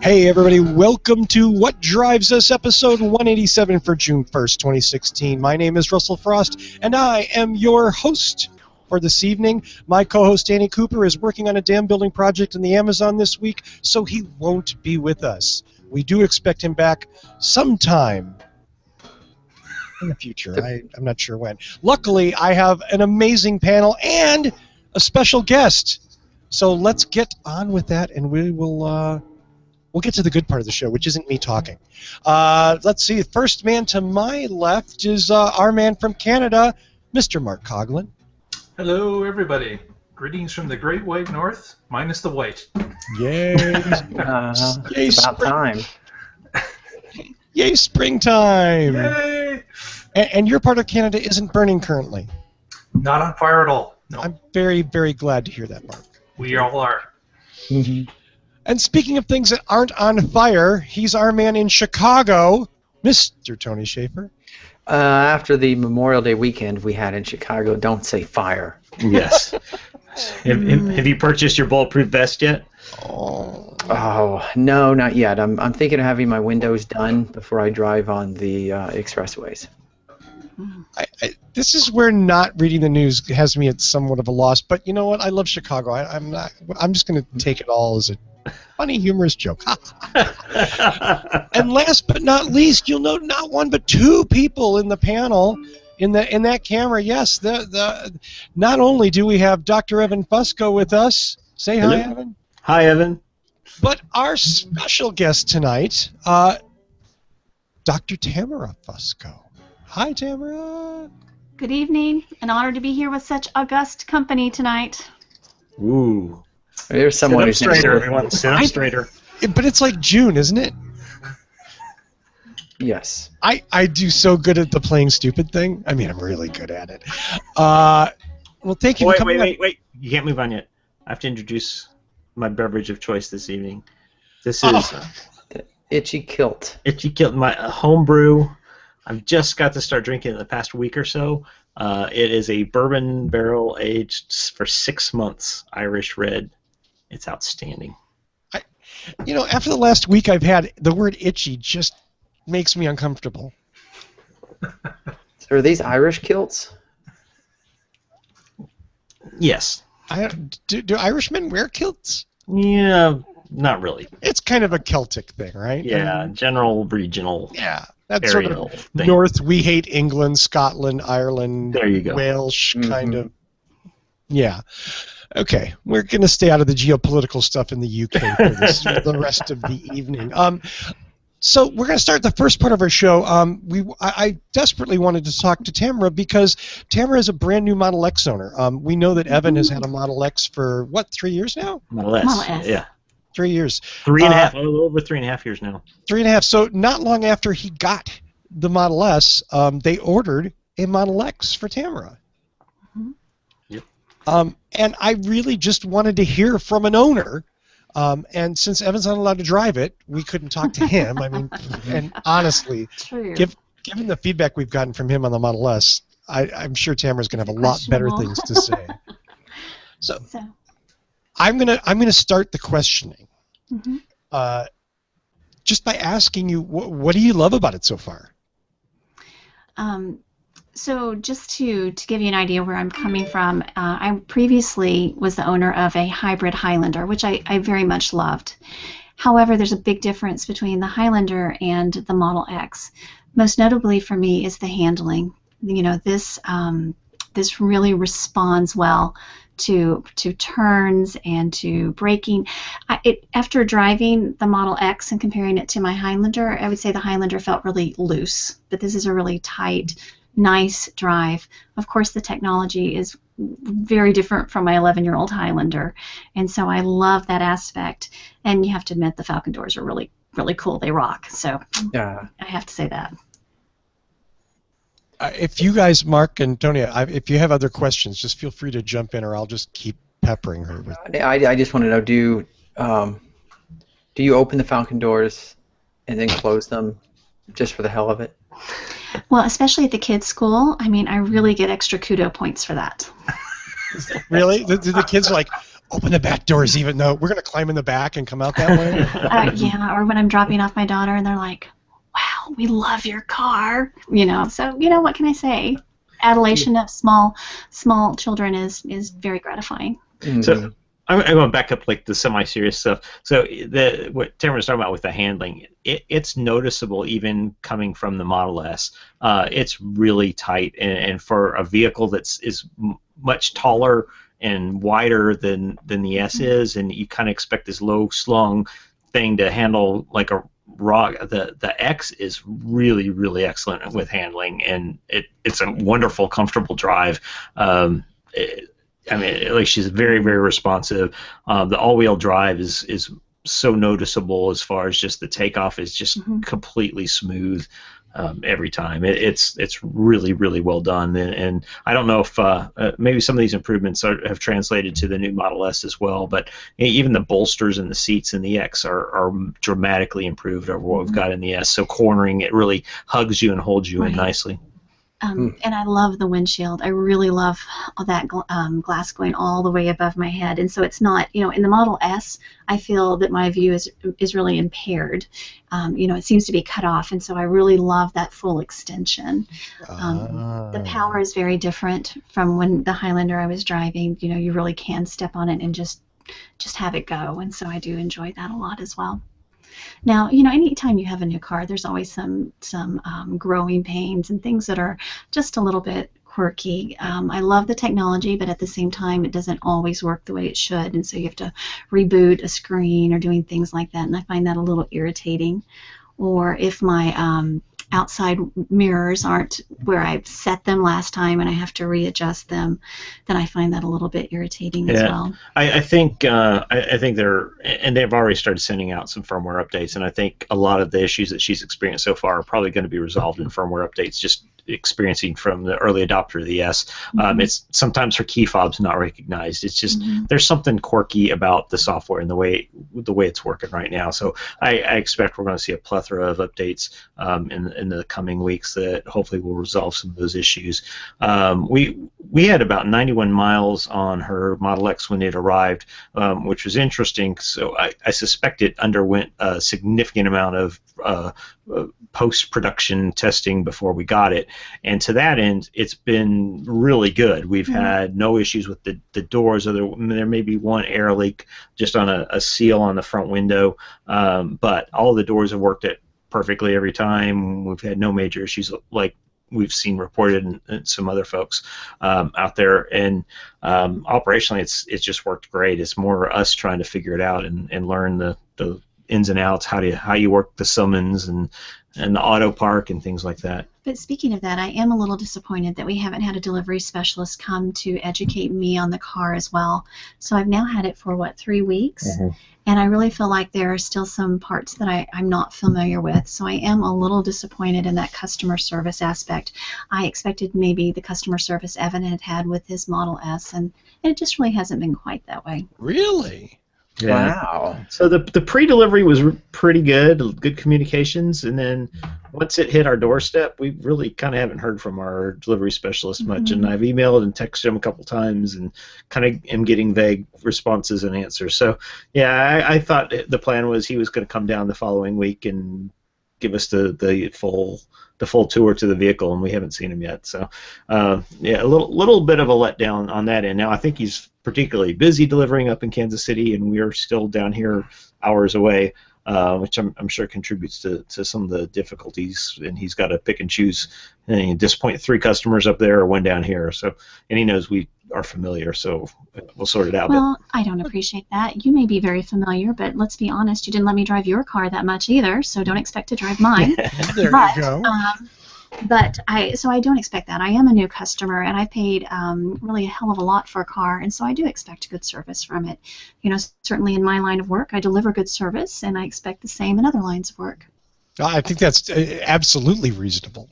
Hey everybody, welcome to What Drives Us, episode 187 for June 1st, 2016. My name is Russell Frost, and I am your host for this evening. My co-host Danny Cooper is working on a dam building project in the Amazon this week, so he won't be with us. We do expect him back sometime in the future. I'm not sure when. Luckily, I have an amazing panel and a special guest. So let's get on with that, and we'll get to the good part of the show, which isn't me talking. Let's see. The first man to my left is our man from Canada, Mr. Mark Coughlin. Hello, everybody. Greetings from the Great White North, minus the white. Yay! Yay! It's about time. Yay! Springtime! Yay! And your part of Canada isn't burning currently. Not on fire at all. No, I'm very, very glad to hear that, Mark. we all are. Mm-hmm. And speaking of things that aren't on fire, he's our man in Chicago, Mr. Tony Schaefer. After the Memorial Day weekend we had in Chicago, don't say fire. Yes. Have you purchased your bulletproof vest yet? Oh, no, not yet. I'm thinking of having my windows done before I drive on the expressways. This is where not reading the news has me at somewhat of a loss. But you know what? I love Chicago. I'm just going to take it all as a funny, humorous joke. And last but not least, you'll note not one but two people in the panel in that camera. Yes, not only do we have Dr. Evan Fusco with us. Say hi, Hello. Evan. Hi, Evan. But our special guest tonight, Dr. Tamara Fusco. Hi, Tamara. Good evening. An honor to be here with such august company tonight. Ooh. There's someone who's Sit up straighter, everyone. Sit up straighter. But it's like June, isn't it? Yes. I do so good at the playing stupid thing. I mean, I'm really good at it. Well, thank you for coming. Wait. You can't move on yet. I have to introduce my beverage of choice this evening. This is The itchy kilt. Itchy Kilt, my home brew. I've just got to start drinking it in the past week or so. It is a bourbon barrel aged for 6 months, Irish red. It's outstanding. After the last week I've had, the word itchy just makes me uncomfortable. So are these Irish kilts? Yes. Do Irishmen wear kilts? Yeah, not really. It's kind of a Celtic thing, right? Yeah, general regional. Yeah, that's sort Aerial of thing. North. We hate England, Scotland, Ireland. There you go. Welsh kind of. Yeah. Okay, we're going to stay out of the geopolitical stuff in the UK for the rest of the evening. So we're going to start the first part of our show. I desperately wanted to talk to Tamara because Tamara is a brand new Model X owner. We know that Evan has had a Model X for, 3 years now? Model S. Model S. Yeah. 3 years. 3.5, a little over 3.5 years now. 3.5. So not long after he got the Model S, they ordered a Model X for Tamara. Yep. And I really just wanted to hear from an owner. And since Evan's not allowed to drive it, we couldn't talk to him. I mean, and honestly, True. given the feedback we've gotten from him on the Model S, I'm sure Tamara's going to have a lot better things to say. So I'm gonna start the questioning, just by asking you, what do you love about it so far? So just to give you an idea where I'm coming from, I previously was the owner of a hybrid Highlander, which I very much loved. However, there's a big difference between the Highlander and the Model X. Most notably for me is the handling. This really responds well to turns and to braking. After driving the Model X and comparing it to my Highlander, I would say the Highlander felt really loose, but this is a really tight, nice drive. Of course, the technology is very different from my 11-year-old Highlander, and so I love that aspect. And you have to admit the Falcon doors are really, really cool. They rock. So Yeah. I have to say that. If you guys, Mark and Tony, if you have other questions, just feel free to jump in, or I'll just keep peppering her with. I just want to know, do you open the Falcon doors and then close them just for the hell of it? Well, especially at the kids' school, I mean, I really get extra kudo points for that. Really? The kids are like, Open the back doors, even though we're going to climb in the back and come out that way. Yeah, or when I'm dropping off my daughter and they're like, wow, we love your car. So, what can I say? Adulation of small children is very gratifying. Mhm. So I'm going to back up like the semi-serious stuff. So what Tamara was talking about with the handling, it's noticeable even coming from the Model S. It's really tight, and for a vehicle is much taller and wider than the S is, and you kind of expect this low slung thing to handle like a rock. The X is really, really excellent with handling, and it's a wonderful, comfortable drive. Like she's very, very responsive. The all-wheel drive is so noticeable as far as just the takeoff is just completely smooth every time. It's really, really well done, and I don't know if maybe some of these improvements have translated to the new Model S as well, but even the bolsters and the seats in the X are dramatically improved over what we've got in the S. So cornering, it really hugs you and holds you in nicely. And I love the windshield. I really love all that glass going all the way above my head. And so it's not, in the Model S, I feel that my view is really impaired. It seems to be cut off, and so I really love that full extension. The power is very different from when the Highlander I was driving. You really can step on it and just have it go, and so I do enjoy that a lot as well. Now, anytime you have a new car, there's always some growing pains and things that are just a little bit quirky. I love the technology, but at the same time, it doesn't always work the way it should, and so you have to reboot a screen or doing things like that, and I find that a little irritating. Or if my outside mirrors aren't where I've set them last time and I have to readjust them, then I find that a little bit irritating as well. I think they've already started sending out some firmware updates, and I think a lot of the issues that she's experienced so far are probably going to be resolved in firmware updates, just experiencing from the early adopter of the S. It's sometimes her key fob's not recognized. It's just there's something quirky about the software and the way it's working right now. So I expect we're going to see a plethora of updates in the coming weeks that hopefully will resolve some of those issues. We had about 91 miles on her Model X when it arrived, which was interesting. So I suspect it underwent a significant amount of post-production testing before we got it, and to that end, it's been really good. We've had no issues with the doors. There may be one air leak just on a seal on the front window, but all the doors have worked perfectly every time. We've had no major issues like we've seen reported in some other folks out there, and operationally it's just worked great. It's more us trying to figure it out and learn the ins and outs, how you work the summons and the auto park and things like that. But speaking of that, I am a little disappointed that we haven't had a delivery specialist come to educate me on the car as well. So I've now had it for 3 weeks, and I really feel like there are still some parts that I'm not familiar with. So I am a little disappointed in that customer service aspect. I expected maybe the customer service Evan had with his Model S, and it just really hasn't been quite that way. Really? Yeah. Wow. So the pre-delivery was pretty good communications, and then once it hit our doorstep, we really kind of haven't heard from our delivery specialist much, and I've emailed and texted him a couple times and kind of am getting vague responses and answers. So yeah, I thought the plan was he was going to come down the following week and give us the full tour to the vehicle, and we haven't seen him yet. So yeah, a little bit of a letdown on that end. Now I think he's particularly busy delivering up in Kansas City, and we are still down here hours away, which I'm sure contributes to some of the difficulties, and he's got to pick and choose and disappoint 3 customers up there or 1 down here. So, and he knows we are familiar, so we'll sort it out. Well, I don't appreciate that. You may be very familiar, but let's be honest, you didn't let me drive your car that much either, so don't expect to drive mine. There you go. So I don't expect that. I am a new customer, and I paid really a hell of a lot for a car, and so I do expect good service from it. Certainly in my line of work, I deliver good service, and I expect the same in other lines of work. I think that's absolutely reasonable.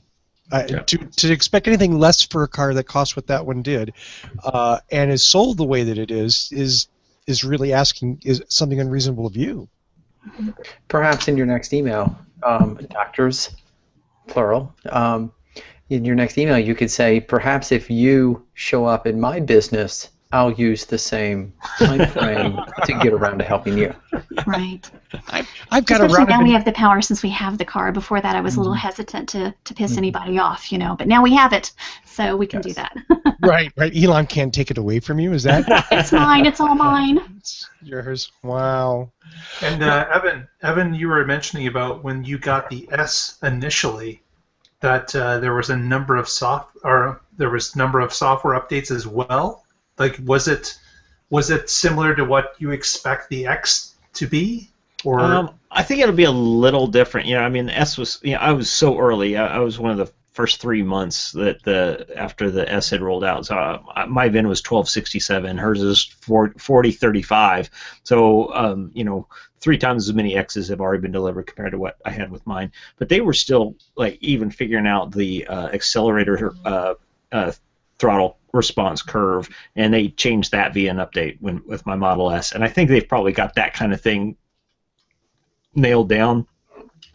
To expect anything less for a car that costs what that one did, and is sold the way that it is really asking something unreasonable of you. Perhaps in your next email, doctors, plural, in your next email you could say, perhaps if you show up in my business I'll use the same time frame to get around to helping you. Right. I've got a Especially now roundup. we have the power since we have the car. Before that, I was a little hesitant to piss anybody off, but now we have it, so we can do that. Right. Elon can't take it away from you. Is that? It's mine. It's all mine. It's yours. Wow. And Evan, you were mentioning about when you got the S initially, that there was a number of software updates as well. Like, was it similar to what you expect the X to be, or? I think it'll be a little different. I mean, the S was. I was so early. I was one of the first 3 months after the S had rolled out. So my VIN was 1267. Hers is 4035. So 3 times as many X's have already been delivered compared to what I had with mine. But they were still even figuring out the accelerator throttle response curve, and they changed that via an update with my Model S. And I think they've probably got that kind of thing nailed down.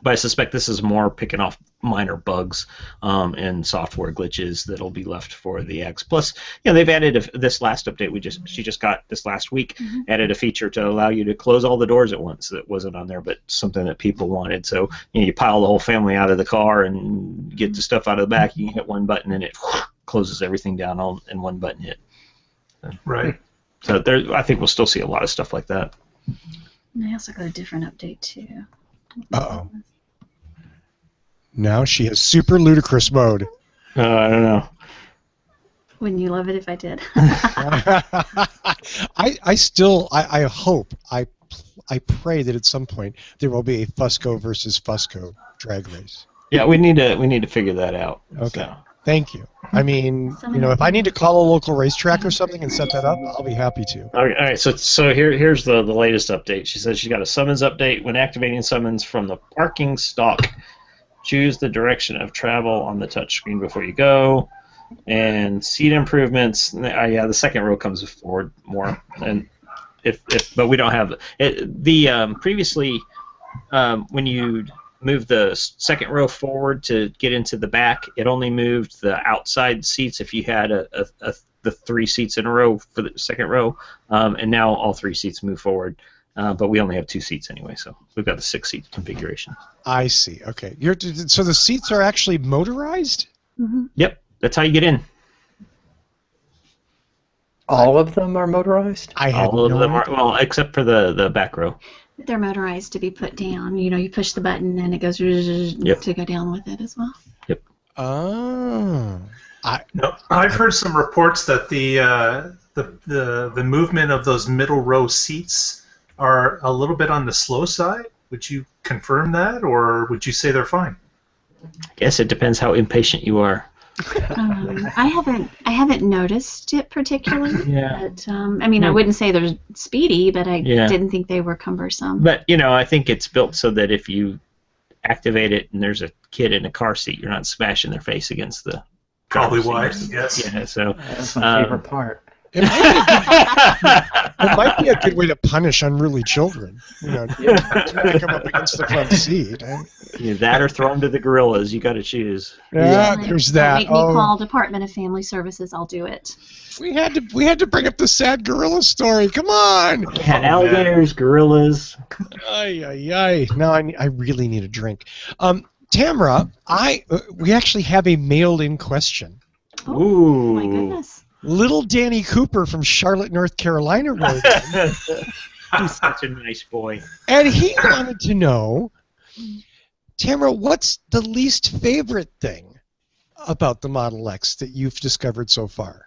But I suspect this is more picking off minor bugs and software glitches that'll be left for the X. Plus, they've added this last update she just got this last week. Added a feature to allow you to close all the doors at once that wasn't on there, but something that people wanted. So you pile the whole family out of the car and get the stuff out of the back. You can hit one button and it closes everything down all in one button hit. Right. So I think we'll still see a lot of stuff like that. And I also got a different update too. Uh-oh. Now she has super ludicrous mode. I don't know. Wouldn't you love it if I did? I hope, I pray that at some point there will be a Fusco versus Fusco drag race. Yeah, we need to figure that out. Okay. So. Thank you. I mean, if I need to call a local racetrack or something and set that up, I'll be happy to. All right. So here's the latest update. She says she got a summons update. When activating summons from the parking stalk, choose the direction of travel on the touchscreen before you go. And seat improvements. The second row comes forward more. And but we don't have it. Previously when you move the second row forward to get into the back, it only moved the outside seats if you had the 3 seats in a row for the second row, and now all 3 seats move forward, but we only have 2 seats anyway, so we've got the 6-seat configuration. I see. Okay. So the seats are actually motorized? Mm-hmm. Yep, that's how you get in. All of them are motorized? All of them are, well, except for the back row. They're motorized to be put down. You push the button and it goes to go down with it as well. Yep. Oh. I've heard some reports that the movement of those middle row seats are a little bit on the slow side. Would you confirm that, or would you say they're fine? I guess it depends how impatient you are. I haven't noticed it particularly. Yeah. But I wouldn't say they're speedy, but I didn't think they were cumbersome. But I think it's built so that if you activate it and there's a kid in a car seat, you're not smashing their face against the. Probably wise. Yes. Yeah. So that's my favorite part. It might be a good way to punish unruly children. To come up against the front seat. That or throw them to the gorillas. You got to choose. Yeah, there's that. Make me call Department of Family Services. I'll do it. We had to bring up the sad gorilla story. Come on. Alligators, gorillas. Ay. Now I really need a drink. Tamara, we actually have a mailed-in question. Oh, Ooh. my goodness. Little Danny Cooper from Charlotte, North Carolina wrote in. He's such a nice boy. And he wanted to know, Tamara, what's the least favorite thing about the Model X that you've discovered so far?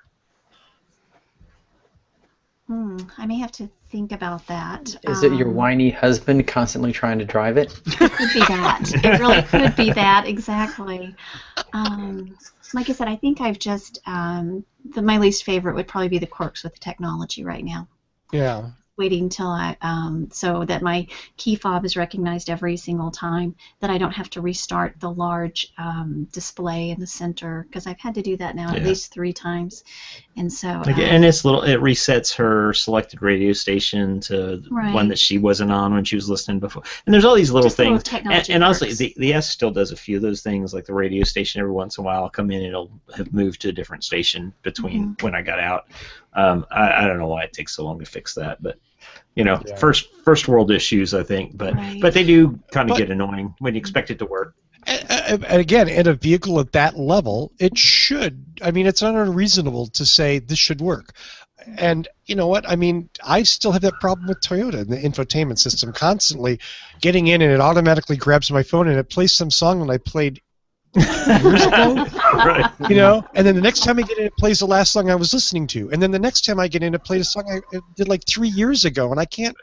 I may have to think about that. Is it your whiny husband constantly trying to drive it? It could be that. It really could be that, exactly. Like I said, I think I've just, my least favorite would probably be the quirks with the technology right now. Yeah. Waiting until so that my key fob is recognized every single time, that I don't have to restart the large display in the center, because I've had to do that now at least 3 times, and so. And it resets her selected radio station to one that she wasn't on when she was listening before. And there's all these little things. And honestly, the S still does a few of those things, like the radio station. Every once in a while, I'll come in and it'll have moved to a different station between when I got out. I don't know why it takes so long to fix that, but Yeah. first world issues, I think. But Right. but they do kind of But- get annoying when you expect it to work. And again, in a vehicle at that level, it should. I mean, it's not unreasonable to say this should work. And you know what? I mean, I still have that problem with Toyota and the infotainment system. Constantly getting in, and it automatically grabs my phone and it plays some song that I played years ago. Right. You know, and then the next time I get in, it plays the last song I was listening to, and then the next time I get in, it played a song I did like 3 years ago, and I can't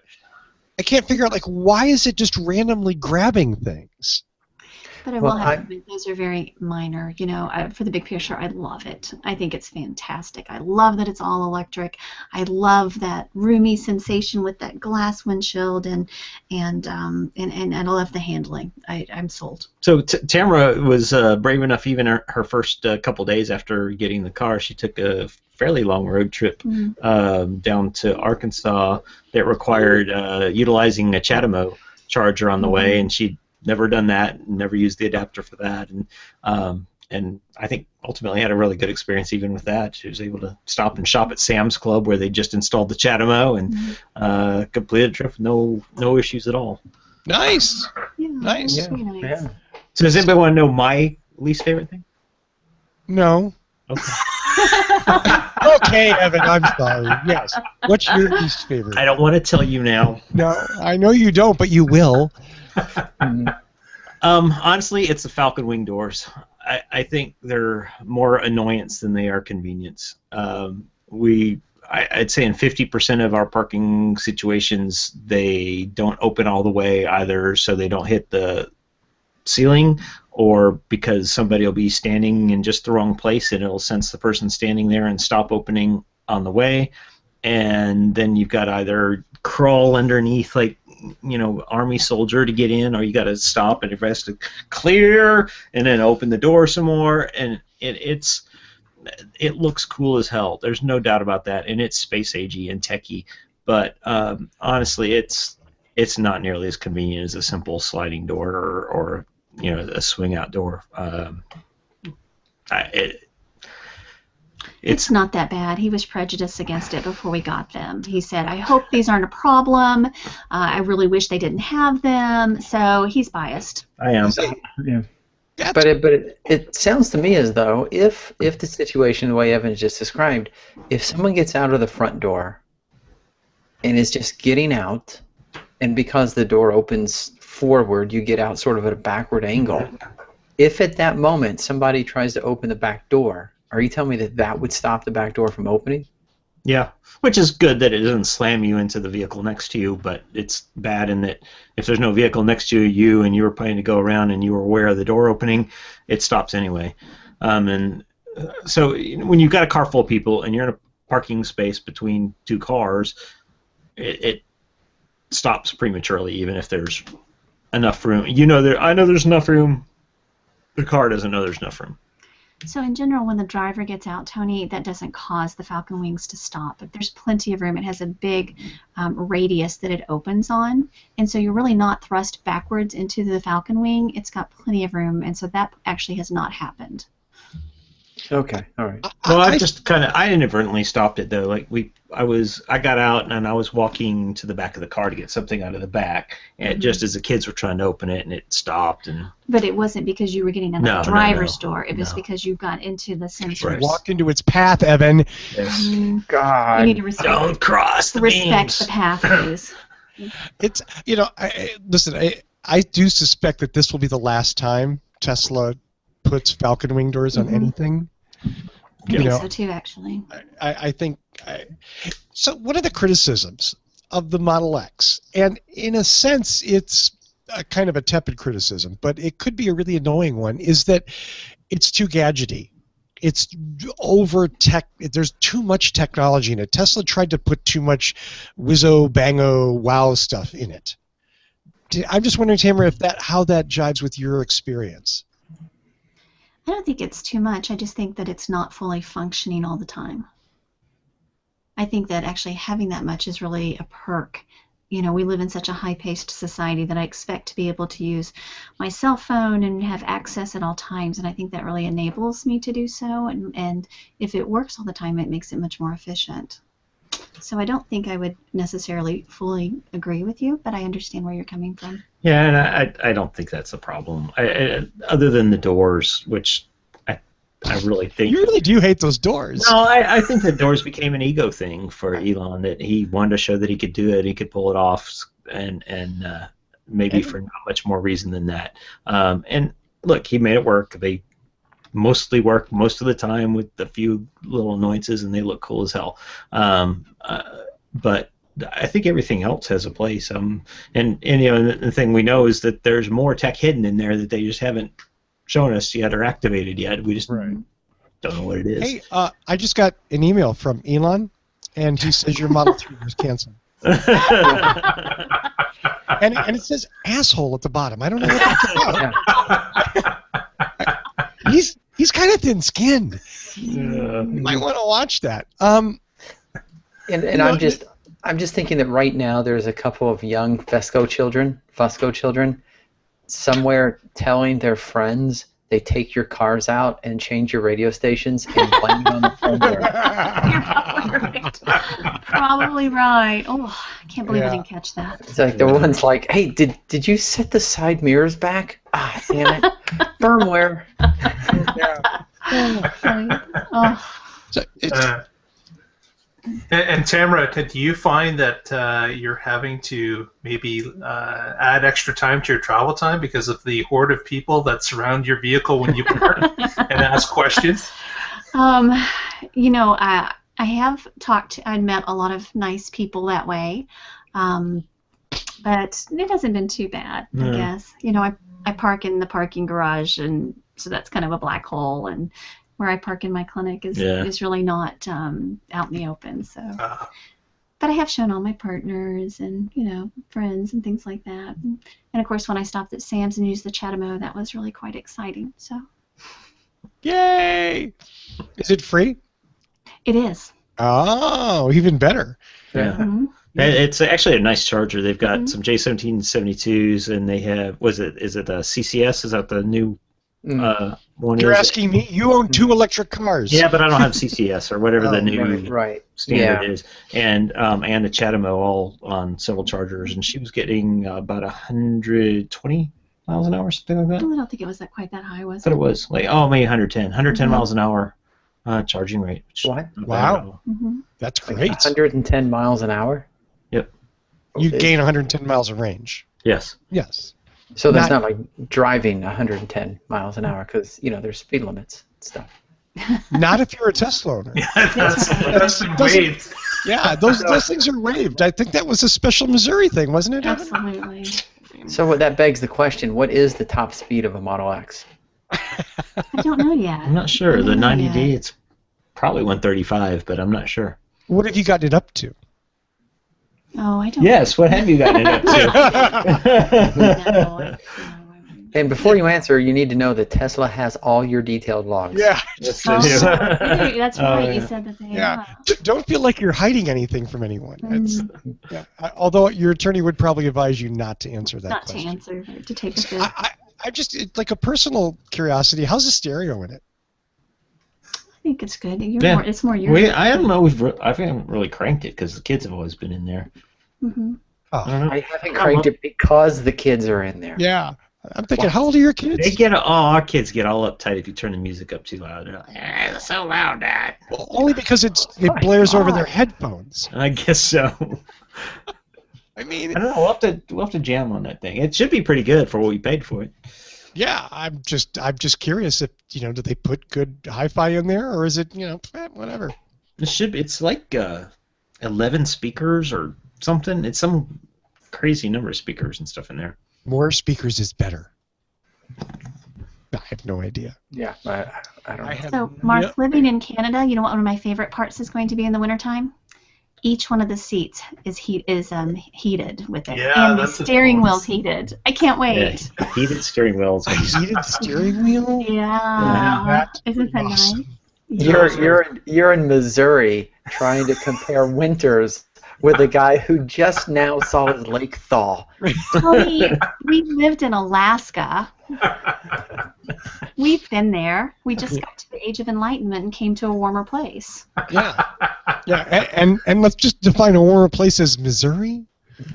figure out like why is it just randomly grabbing things. But I Well, will have to admit, those are very minor. For the big picture, I love it. I think it's fantastic. I love that it's all electric. I love that roomy sensation with that glass windshield, and I love the handling. I'm sold. So Tamara was brave enough, even her first couple days after getting the car, she took a fairly long road trip down to Arkansas that required utilizing a Chatamo charger on the way, and she'd never done that, never used the adapter for that, and I think ultimately had a really good experience even with that. She was able to stop and shop at Sam's Club where they just installed the Chatamo and completed a trip with no issues at all. Nice. Yeah, Nice. it's really nice. Yeah. So does anybody want to know my least favorite thing? No. Okay. Okay, Evan, I'm sorry. Yes. What's your least favorite? I don't want to tell you now. No, I know you don't, but you will. Honestly, it's the Falcon Wing doors. I think they're more annoyance than they are convenience. I'd say in 50% of our parking situations, they don't open all the way either, so they don't hit the ceiling, or because somebody will be standing in just the wrong place and it'll sense the person standing there and stop opening on the way, and then you've got to either crawl underneath like army soldier to get in, or you got to stop and it has to clear and then open the door some more, and it looks cool as hell. There's no doubt about that, and it's space agey and techy, but honestly, it's not nearly as convenient as a simple sliding door or a swing out door. It's not that bad. He was prejudiced against it before we got them. He said, I hope these aren't a problem. I really wish they didn't have them. So he's biased. I am. Yeah. But it sounds to me as though if the situation, the way Evan just described, if someone gets out of the front door and is just getting out, and because the door opens forward, you get out sort of at a backward angle. If at that moment somebody tries to open the back door, are you telling me that would stop the back door from opening? Yeah, which is good that it doesn't slam you into the vehicle next to you, but it's bad in that if there's no vehicle next to you and you were planning to go around and you were aware of the door opening, it stops anyway. And so when you've got a car full of people and you're in a parking space between two cars, it stops prematurely, even if there's enough room. I know there's enough room. The car doesn't know there's enough room. So in general, when the driver gets out, Tony, that doesn't cause the Falcon Wings to stop. If there's plenty of room, it has a big radius that it opens on, and so you're really not thrust backwards into the Falcon Wing. It's got plenty of room, and so that actually has not happened. Okay, all right. Well, I inadvertently stopped it though. Like I got out and I was walking to the back of the car to get something out of the back, and just as the kids were trying to open it, and it stopped. But it wasn't because you were getting in the No, driver's door. It was because you got into the sensors. Right. Walked into its path, Evan. Yes. God. You need to respect, Don't cross the beams. the path, please. It's listen. I do suspect that this will be the last time Tesla puts Falcon Wing doors on anything. I think so too, actually. I think. So, what are the criticisms of the Model X? And in a sense, it's a kind of a tepid criticism, but it could be a really annoying one. Is that it's too gadgety. It's over tech. There's too much technology in it. Tesla tried to put too much whizzo, bango, wow stuff in it. I'm just wondering, Tamara, how that jives with your experience. I don't think it's too much. I just think that it's not fully functioning all the time. I think that actually having that much is really a perk. we live in such a high-paced society that I expect to be able to use my cell phone and have access at all times, and I think that really enables me to do so, and if it works all the time, it makes it much more efficient. So I don't think I would necessarily fully agree with you, but I understand where you're coming from. Yeah, and I don't think that's a problem. Other than the doors, which I really think... You really do hate those doors. No, I think the doors became an ego thing for Elon, that he wanted to show that he could do it, he could pull it off, and maybe for not much more reason than that. And look, he made it work. They mostly work most of the time with a few little annoyances, and they look cool as hell. But I think everything else has a place. And the thing we know is that there's more tech hidden in there that they just haven't shown us yet or activated yet. We just don't know what it is. Hey, I just got an email from Elon, and he says your Model 3 was canceled. and it says asshole at the bottom. I don't know what that's about. He's kind of thin-skinned. You might want to watch that. And I'm just thinking that right now there's a couple of young Fusco children, somewhere telling their friends they take your cars out and change your radio stations and blame it on the firmware. You're probably right. Oh, I can't believe I didn't catch that. It's like the one's like, hey, did you set the side mirrors back? Ah, damn it. Firmware. So and Tamara, do you find that you're having to maybe add extra time to your travel time because of the horde of people that surround your vehicle when you park and ask questions? I have I'd met a lot of nice people that way, but it hasn't been too bad, I guess. I park in the parking garage, and so that's kind of a black hole, and where I park in my clinic is really not out in the open. So, but I have shown all my partners and friends and things like that. And of course, when I stopped at Sam's and used the Chatamo, that was really quite exciting. So, yay! Is it free? It is. Oh, even better. Yeah. Mm-hmm. It's actually a nice charger. They've got some J1772s, and they have is it a CCS? Is that the new one? You're asking me? You own 2 electric cars. Yeah, but I don't have CCS or whatever the new standard is, and the Chatamo all on several chargers, and she was getting about 120 miles an hour, something like that. Well, I don't think it was quite that high, was it? But it was maybe 110 miles an hour charging rate. What? Wow, Mm-hmm. that's great. 110 miles an hour. Yep. You gain 110 miles of range. Yes. Yes. So that's not like driving 110 miles an hour, because there's speed limits and stuff. Not if you're a Tesla owner. That's waived. Yeah, those things are waived. I think that was a special Missouri thing, wasn't it? Absolutely. So that begs the question: what is the top speed of a Model X? I don't know yet. I'm not sure. The 90D, it's probably 135, but I'm not sure. What have you gotten it up to? Oh, I don't. Yes, what have you gotten it up to? And before you answer, you need to know that Tesla has all your detailed logs. Yeah. That's right. You said that they. Yeah. Don't feel like you're hiding anything from anyone. Although your attorney would probably advise you not to answer that question. Not to answer, to take a bit. I just, like a personal curiosity, how's the stereo in it? I think it's good. It's more your. I don't know. I haven't really cranked it because the kids have always been in there. Mm-hmm. I haven't cranked it because the kids are in there. Yeah. I'm thinking, how old are your kids? Our kids get all uptight if you turn the music up too loud. They're like, it's so loud, Dad. Well, only because it blares over their headphones. I guess so. I mean, I don't know. We'll have to jam on that thing. It should be pretty good for what we paid for it. Yeah, I'm just curious if do they put good hi-fi in there, or is it whatever? It should be. It's like 11 speakers or something. It's some crazy number of speakers and stuff in there. More speakers is better. I have no idea. Yeah, I don't know. So, Mark, living in Canada, what one of my favorite parts is going to be in the wintertime? Each one of the seats is heated with it, and the steering wheel's heated. I can't wait. Yeah, heated steering wheels. Heated steering wheel? Yeah. Isn't that nice? You're in Missouri trying to compare winters with a guy who just now saw his lake thaw. Tony, we lived in Alaska. We've been there. We just got to the age of enlightenment and came to a warmer place. Yeah. Yeah, and let's just define a warmer place as Missouri.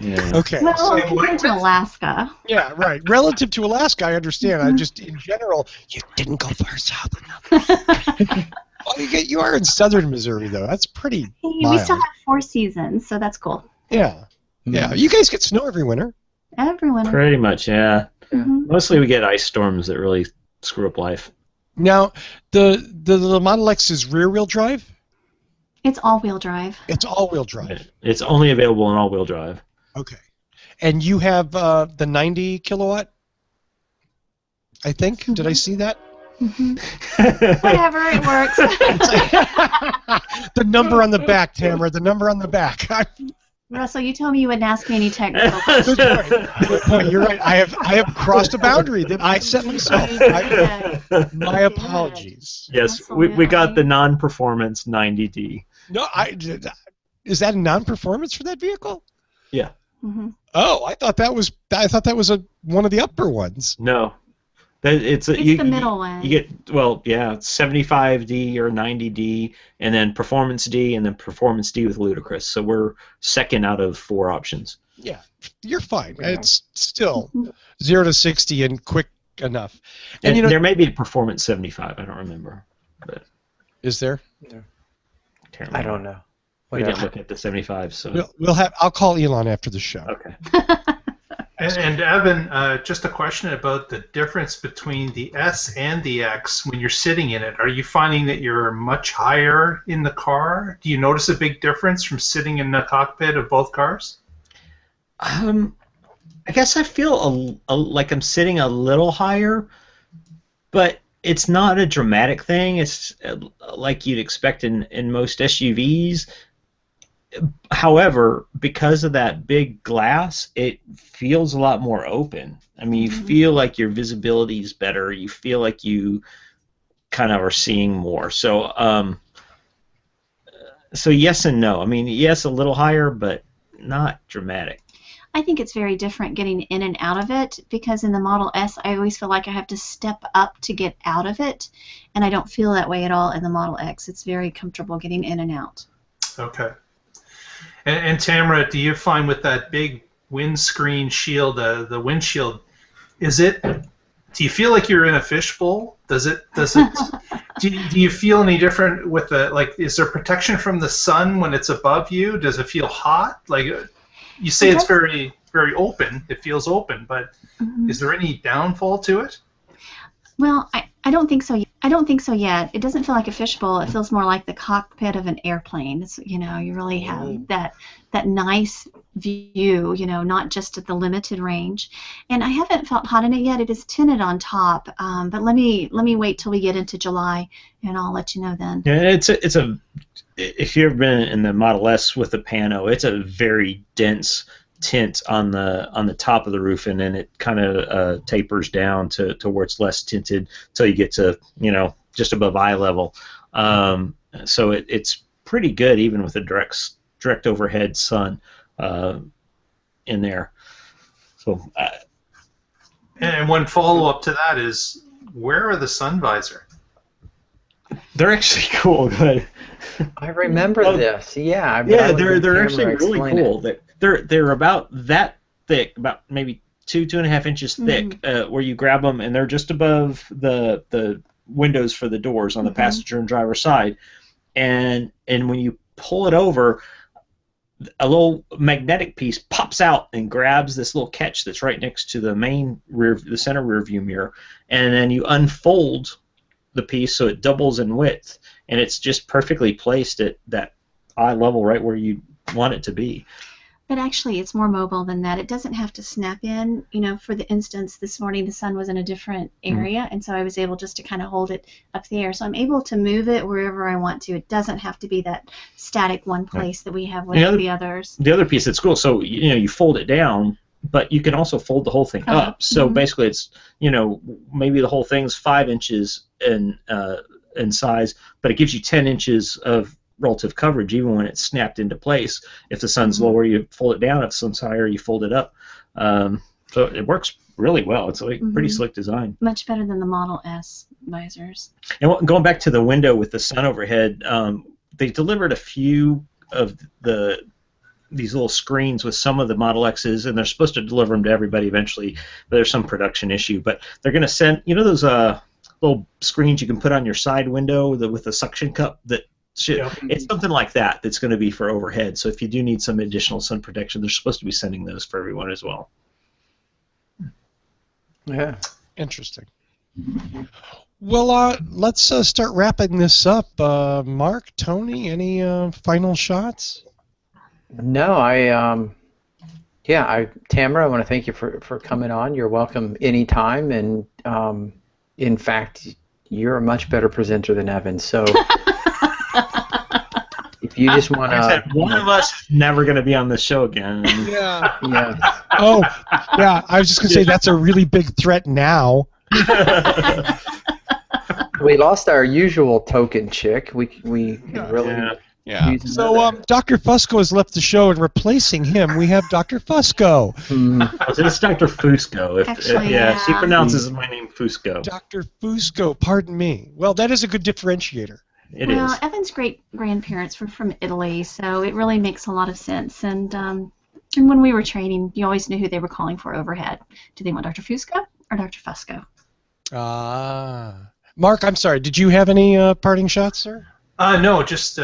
Yeah. Okay. Well, so, compared to Alaska. yeah, right. Relative to Alaska, I understand. I just, in general, you didn't go far south enough. Well, you are in southern Missouri, though. That's pretty We mild. still have 4 seasons, so that's cool. Yeah. Yeah. You guys get snow every winter. Everyone. Pretty much, yeah. Mhm. Mostly we get ice storms that really screw up life. Now, the Model X is rear-wheel drive. It's all-wheel drive. It's all-wheel drive. It's only available in all-wheel drive. Okay. And you have the 90 kilowatt, I think. Did I see that? Whatever, it works. The number on the back, Tamara. The number on the back. Russell, you told me you wouldn't ask me any technical questions. Good point. You're right. I have crossed a boundary that I set myself. My apologies. Yes, we got the non-performance 90D. No, is that a non-performance for that vehicle? Yeah. Mm-hmm. Oh, I thought that was one of the upper ones. No. It's the middle one. You get, well, yeah, 75D or 90D, and then Performance D, and then Performance D with Ludicrous. So we're second out of 4 options. Yeah, you're fine. It's still 0 to 60 and quick enough. And you know, there may be a Performance 75. I don't remember. But is there? I don't know. We didn't look at the 75, so We'll have. I'll call Elon after the show. okay. And Evan, just a question about the difference between the S and the X when you're sitting in it. Are you finding that you're much higher in the car? Do you notice a big difference from sitting in the cockpit of both cars? I guess I feel like I'm sitting a little higher, but it's not a dramatic thing. It's like you'd expect in most SUVs. However, because of that big glass, it feels a lot more open. I mean, you feel like your visibility is better. You feel like you kind of are seeing more. So, so yes and no. I mean, yes, a little higher, but not dramatic. I think it's very different getting in and out of it, because in the Model S, I always feel like I have to step up to get out of it, and I don't feel that way at all in the Model X. It's very comfortable getting in and out. Okay. And Tamara, do you find with that big windscreen shield, the windshield, do you feel like you're in a fishbowl? Do you feel any different with is there protection from the sun when it's above you? Does it feel hot? Like, you say it's very, very open. It feels open, but is there any downfall to it? Well, I don't think so. I don't think so yet. It doesn't feel like a fishbowl. It feels more like the cockpit of an airplane. It's, you really have that nice view, not just at the limited range. And I haven't felt hot in it yet. It is tinted on top, but let me wait till we get into July, and I'll let you know then. Yeah, if you've ever been in the Model S with the pano, it's a very dense tint on the top of the roof, and then it kind of tapers down to where it's less tinted until you get to just above eye level. So it's pretty good even with a direct overhead sun in there. So and one follow up to that is, where are the sun visor? They're actually cool. Good. I remember this. Yeah. They're actually really cool. They're about that thick, about maybe 2.5 inches thick, where you grab them, and they're just above the windows for the doors on the passenger and driver side. And when you pull it over, a little magnetic piece pops out and grabs this little catch that's right next to the center rear view mirror, and then you unfold the piece so it doubles in width, and it's just perfectly placed at that eye level right where you want it to be. But actually, it's more mobile than that. It doesn't have to snap in. For the instance, this morning the sun was in a different area, and so I was able just to kind of hold it up there. So I'm able to move it wherever I want to. It doesn't have to be that static one place that we have with the others. The other piece that's cool, so you fold it down, but you can also fold the whole thing up. So basically, it's maybe the whole thing's 5 inches in size, but it gives you 10 inches of relative coverage even when it's snapped into place. If the sun's lower, you fold it down. If the sun's higher, you fold it up. So it works really well. It's a pretty slick design. Much better than the Model S visors. And going back to the window with the sun overhead, they delivered a few of these little screens with some of the Model X's, and they're supposed to deliver them to everybody eventually, but there's some production issue. But they're going to send, those little screens you can put on your side window with a suction cup that it's something like that that's going to be for overhead. So if you do need some additional sun protection, they're supposed to be sending those for everyone as well. Yeah. Interesting. Well, let's start wrapping this up. Mark, Tony, any final shots? No, Tamara, I want to thank you for coming on. You're welcome anytime, and in fact, you're a much better presenter than Evan. So if you just want to, one of us is never going to be on the show again. Yeah. Yeah. Oh, yeah. I was just gonna say that's a really big threat now. We lost our usual token chick. We could really. Yeah. So Dr. Fusco has left the show, and replacing him, we have Dr. Fusco. So it's Dr. Fusco. Actually, she pronounces my name Fusco. Dr. Fusco, pardon me. Well, that is a good differentiator. It is. Evan's great grandparents were from Italy, so it really makes a lot of sense. And when we were training, you always knew who they were calling for overhead. Do they want Dr. Fusco or Dr. Fusco? Mark, I'm sorry. Did you have any parting shots, sir? No, just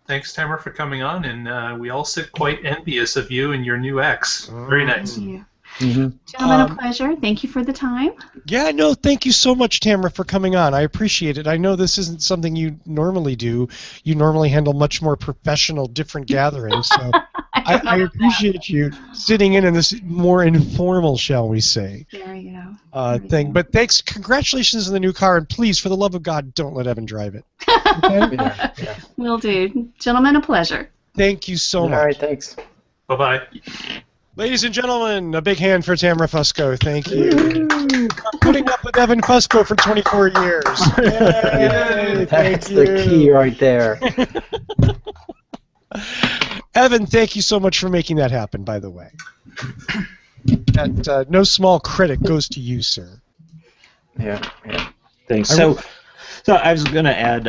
thanks, Tamara, for coming on, and we all sit quite envious of you and your new ex. Very nice. Thank you. Mm-hmm. Gentlemen, a pleasure. Thank you for the time. Yeah, no, thank you so much, Tamara, for coming on. I appreciate it. I know this isn't something you normally do. You normally handle much more professional, different gatherings, so I appreciate you sitting in this more informal, shall we say, There you go. thing. But thanks. Congratulations on the new car, and please, for the love of God, don't let Evan drive it. Okay? Yeah. Will do. Gentlemen, a pleasure. Thank you so much. All right, thanks. Bye-bye. Ladies and gentlemen, a big hand for Tamara Fusco. Thank you. For putting up with Evan Fusco for 24 years. Yay, That's the key right there. Evan, thank you so much for making that happen, by the way. That no small credit goes to you, sir. Yeah. Thanks. So I was going to add,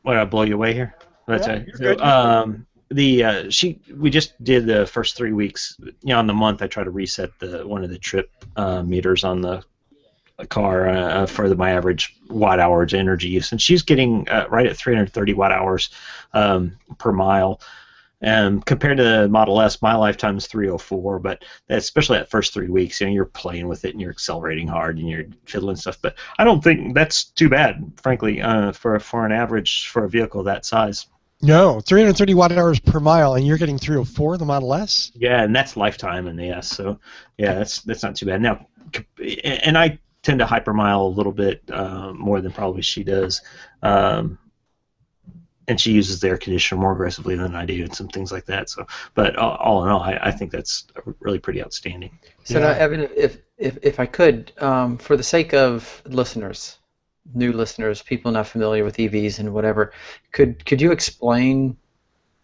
what, I'll blow you away here? That's right. So, we just did the first 3 weeks. On the month, I try to reset one of the trip meters on the car for my average watt hours energy use, and she's getting right at 330 watt hours per mile. Compared to the Model S, my lifetime is 304, but especially that first 3 weeks, you're playing with it and you're accelerating hard and you're fiddling stuff. But I don't think that's too bad, frankly, for an average for a vehicle that size. No, 330 watt hours per mile, and you're getting 304 the Model S? Yeah, and that's lifetime in the S, so yeah, that's not too bad. Now, and I tend to hypermile a little bit more than probably she does, and she uses the air conditioner more aggressively than I do and some things like that. So, but all in all, I think that's really pretty outstanding. So now, Evan, if I could, for the sake of listeners, new listeners, people not familiar with EVs and whatever, could you explain,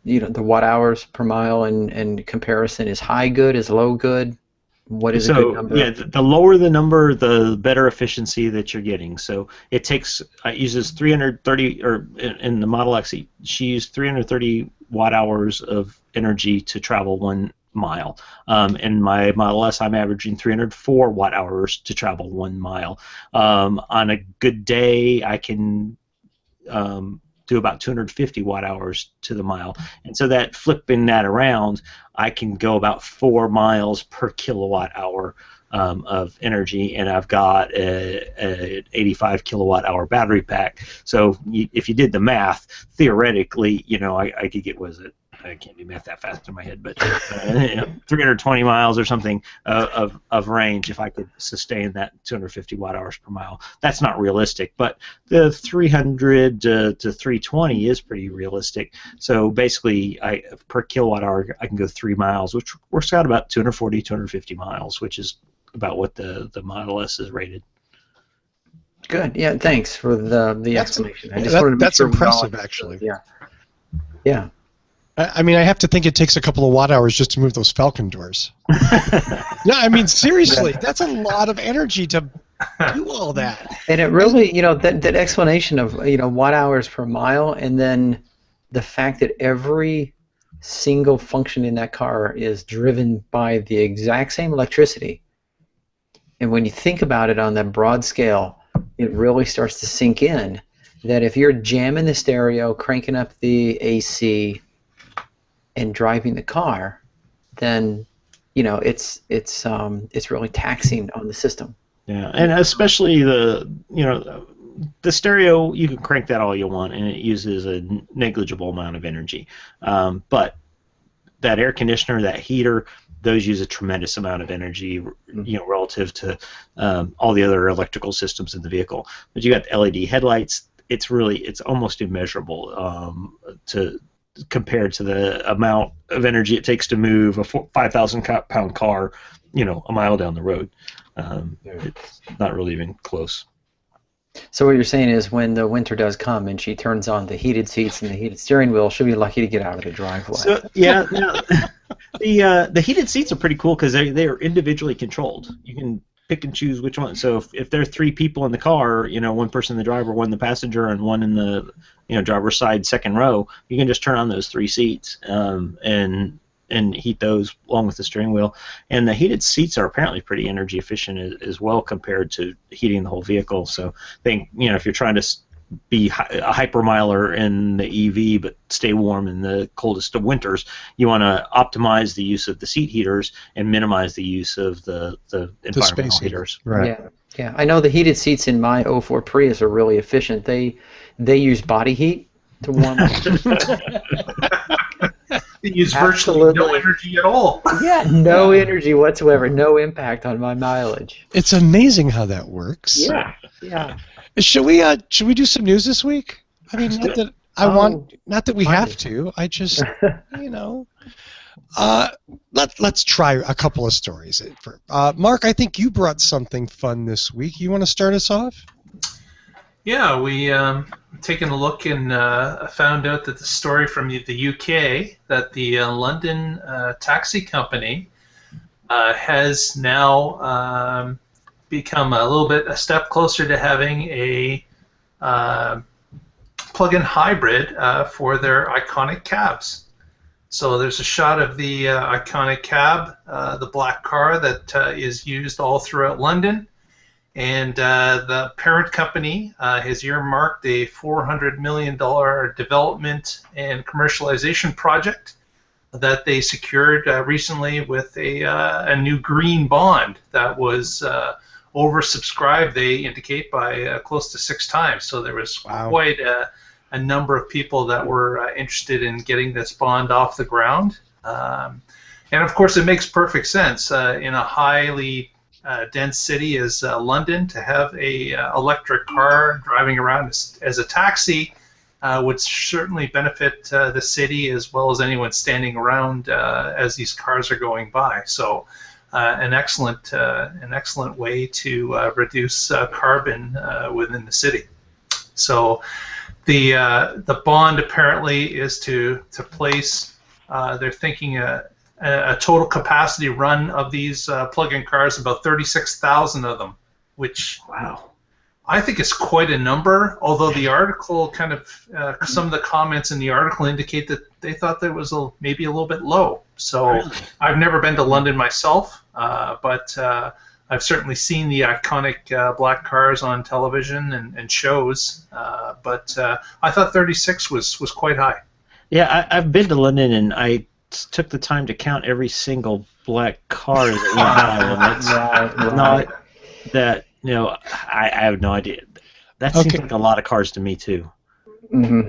the watt hours per mile and comparison? Is high good? Is low good? What is a good number? Yeah, the lower the number, the better efficiency that you're getting. So it uses 330, or in the Model X, she used 330 watt hours of energy to travel 1 mile. In my Model S, I'm averaging 304 watt hours to travel 1 mile. On a good day, I can do about 250 watt hours to the mile. And so that flipping that around, I can go about 4 miles per kilowatt hour of energy, and I've got an 85 kilowatt hour battery pack. So if you did the math, theoretically, I could get, I can't do math that fast in my head, but 320 miles or something of range if I could sustain that 250 watt hours per mile. That's not realistic, but the 300 to 320 is pretty realistic. So basically, per kilowatt hour, I can go 3 miles, which works out about 240, 250 miles, which is about what the Model S is rated. Good. Yeah. Thanks for the That's- explanation. I just wanted to make that's sure we all impressive, understood. actually. Yeah. Yeah. I mean, I have to think it takes a couple of watt hours just to move those Falcon doors. No, I mean, seriously, that's a lot of energy to do all that. And it really, that explanation of, watt hours per mile, and then the fact that every single function in that car is driven by the exact same electricity. And when you think about it on that broad scale, it really starts to sink in that if you're jamming the stereo, cranking up the AC, and driving the car, then it's really taxing on the system. Yeah, and especially the stereo, you can crank that all you want, and it uses a negligible amount of energy. But that air conditioner, that heater, those use a tremendous amount of energy, relative to all the other electrical systems in the vehicle. But you got the LED headlights. It's almost immeasurable compared to the amount of energy it takes to move a 5,000-pound car, a mile down the road. It's not really even close. So what you're saying is when the winter does come and she turns on the heated seats and the heated steering wheel, she'll be lucky to get out of the driveway. So, yeah, the heated seats are pretty cool because they are individually controlled. You can pick and choose which one. So if there are 3 people in the car, one person in the driver, one in the passenger, and one in the driver's side second row, you can just turn on those 3 seats and heat those along with the steering wheel. And the heated seats are apparently pretty energy efficient as well compared to heating the whole vehicle. So if you're trying to be a hypermiler in the EV but stay warm in the coldest of winters, you want to optimize the use of the seat heaters and minimize the use of the environmental space heaters. Right. Yeah. I know the heated seats in my 04 Prius are really efficient. They use body heat to warm up. They use virtually no energy at all. Yeah, no energy whatsoever, no impact on my mileage. It's amazing how that works. Yeah. Should we do some news this week? I mean, not that we have to. I just, let's try a couple of stories. Mark, I think you brought something fun this week. You want to start us off? Yeah, we taken a look and found out that the story from the UK that the London taxi company has now become a step closer to having a plug-in hybrid for their iconic cabs. So there's a shot of the iconic cab, the black car that is used all throughout London. And the parent company has earmarked a $400 million development and commercialization project that they secured recently with a new green bond that was oversubscribed, they indicate, by close to 6 times. So there was quite a number of people that were interested in getting this bond off the ground. And of course, it makes perfect sense in a highly dense city as London to have a electric car driving around as a taxi would certainly benefit the city as well as anyone standing around as these cars are going by. So an excellent way to reduce carbon within the city. So the bond apparently is to place. They're thinking a total capacity run of these plug-in cars, about 36,000 of them, which I think is quite a number, although the article some of the comments in the article indicate that they thought that was maybe a little bit low. So I've never been to London myself, but I've certainly seen the iconic black cars on television and shows, but I thought 36 was quite high. Yeah, I've been to London, and I took the time to count every single black car that went by, and it's not that, I have no idea. That seems like a lot of cars to me, too. Mm-hmm.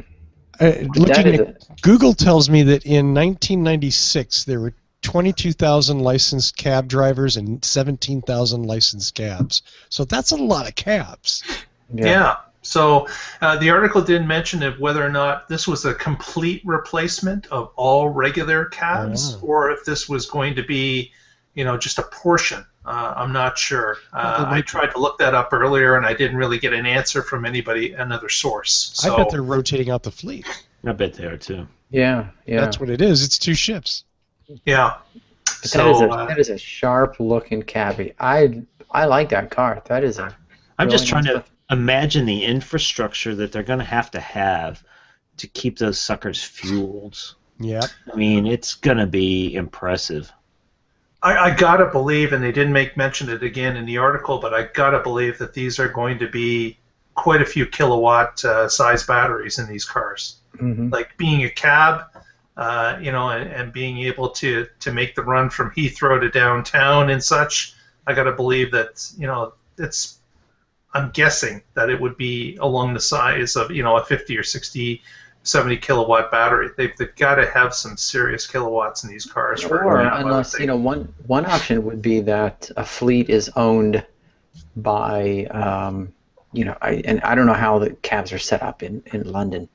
Looking at Google tells me that in 1996 there were 22,000 licensed cab drivers and 17,000 licensed cabs. So that's a lot of cabs. Yeah. So the article didn't mention whether or not this was a complete replacement of all regular cabs, or if this was going to be, just a portion I'm not sure. Well, I tried to look that up earlier, and I didn't really get an answer from another source. So I bet they're rotating out the fleet. I bet they are too. Yeah, yeah. That's what it is. It's 2 ships. yeah. But So that is a sharp looking cabbie. I like that car. That is a. I'm really just trying nice to looking- imagine the infrastructure that they're going to have to keep those suckers fueled. Yeah. I mean, it's going to be impressive. I gotta believe, and they didn't mention it again in the article, but I gotta believe that these are going to be quite a few kilowatt size batteries in these cars. Mhm. Like being a cab, and being able to make the run from Heathrow to downtown and such. I gotta believe that I'm guessing that it would be along the size of a 50 or 60, 70 kilowatt battery. They've got to have some serious kilowatts in these cars. Or unless one option would be that a fleet is owned by I don't know how the cabs are set up in London,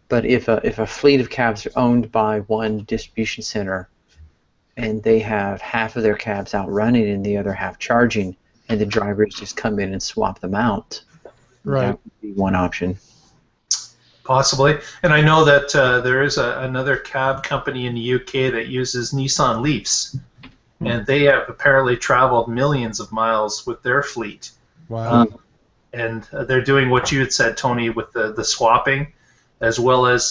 but if a fleet of cabs are owned by one distribution center, and they have half of their cabs out running and the other half charging, and the drivers just come in and swap them out, Right. that would be one option. Possibly. And I know that there is another cab company in the UK that uses Nissan Leafs, and they have apparently traveled millions of miles with their fleet. Wow. And they're doing what you had said, Tony, with the swapping, as well as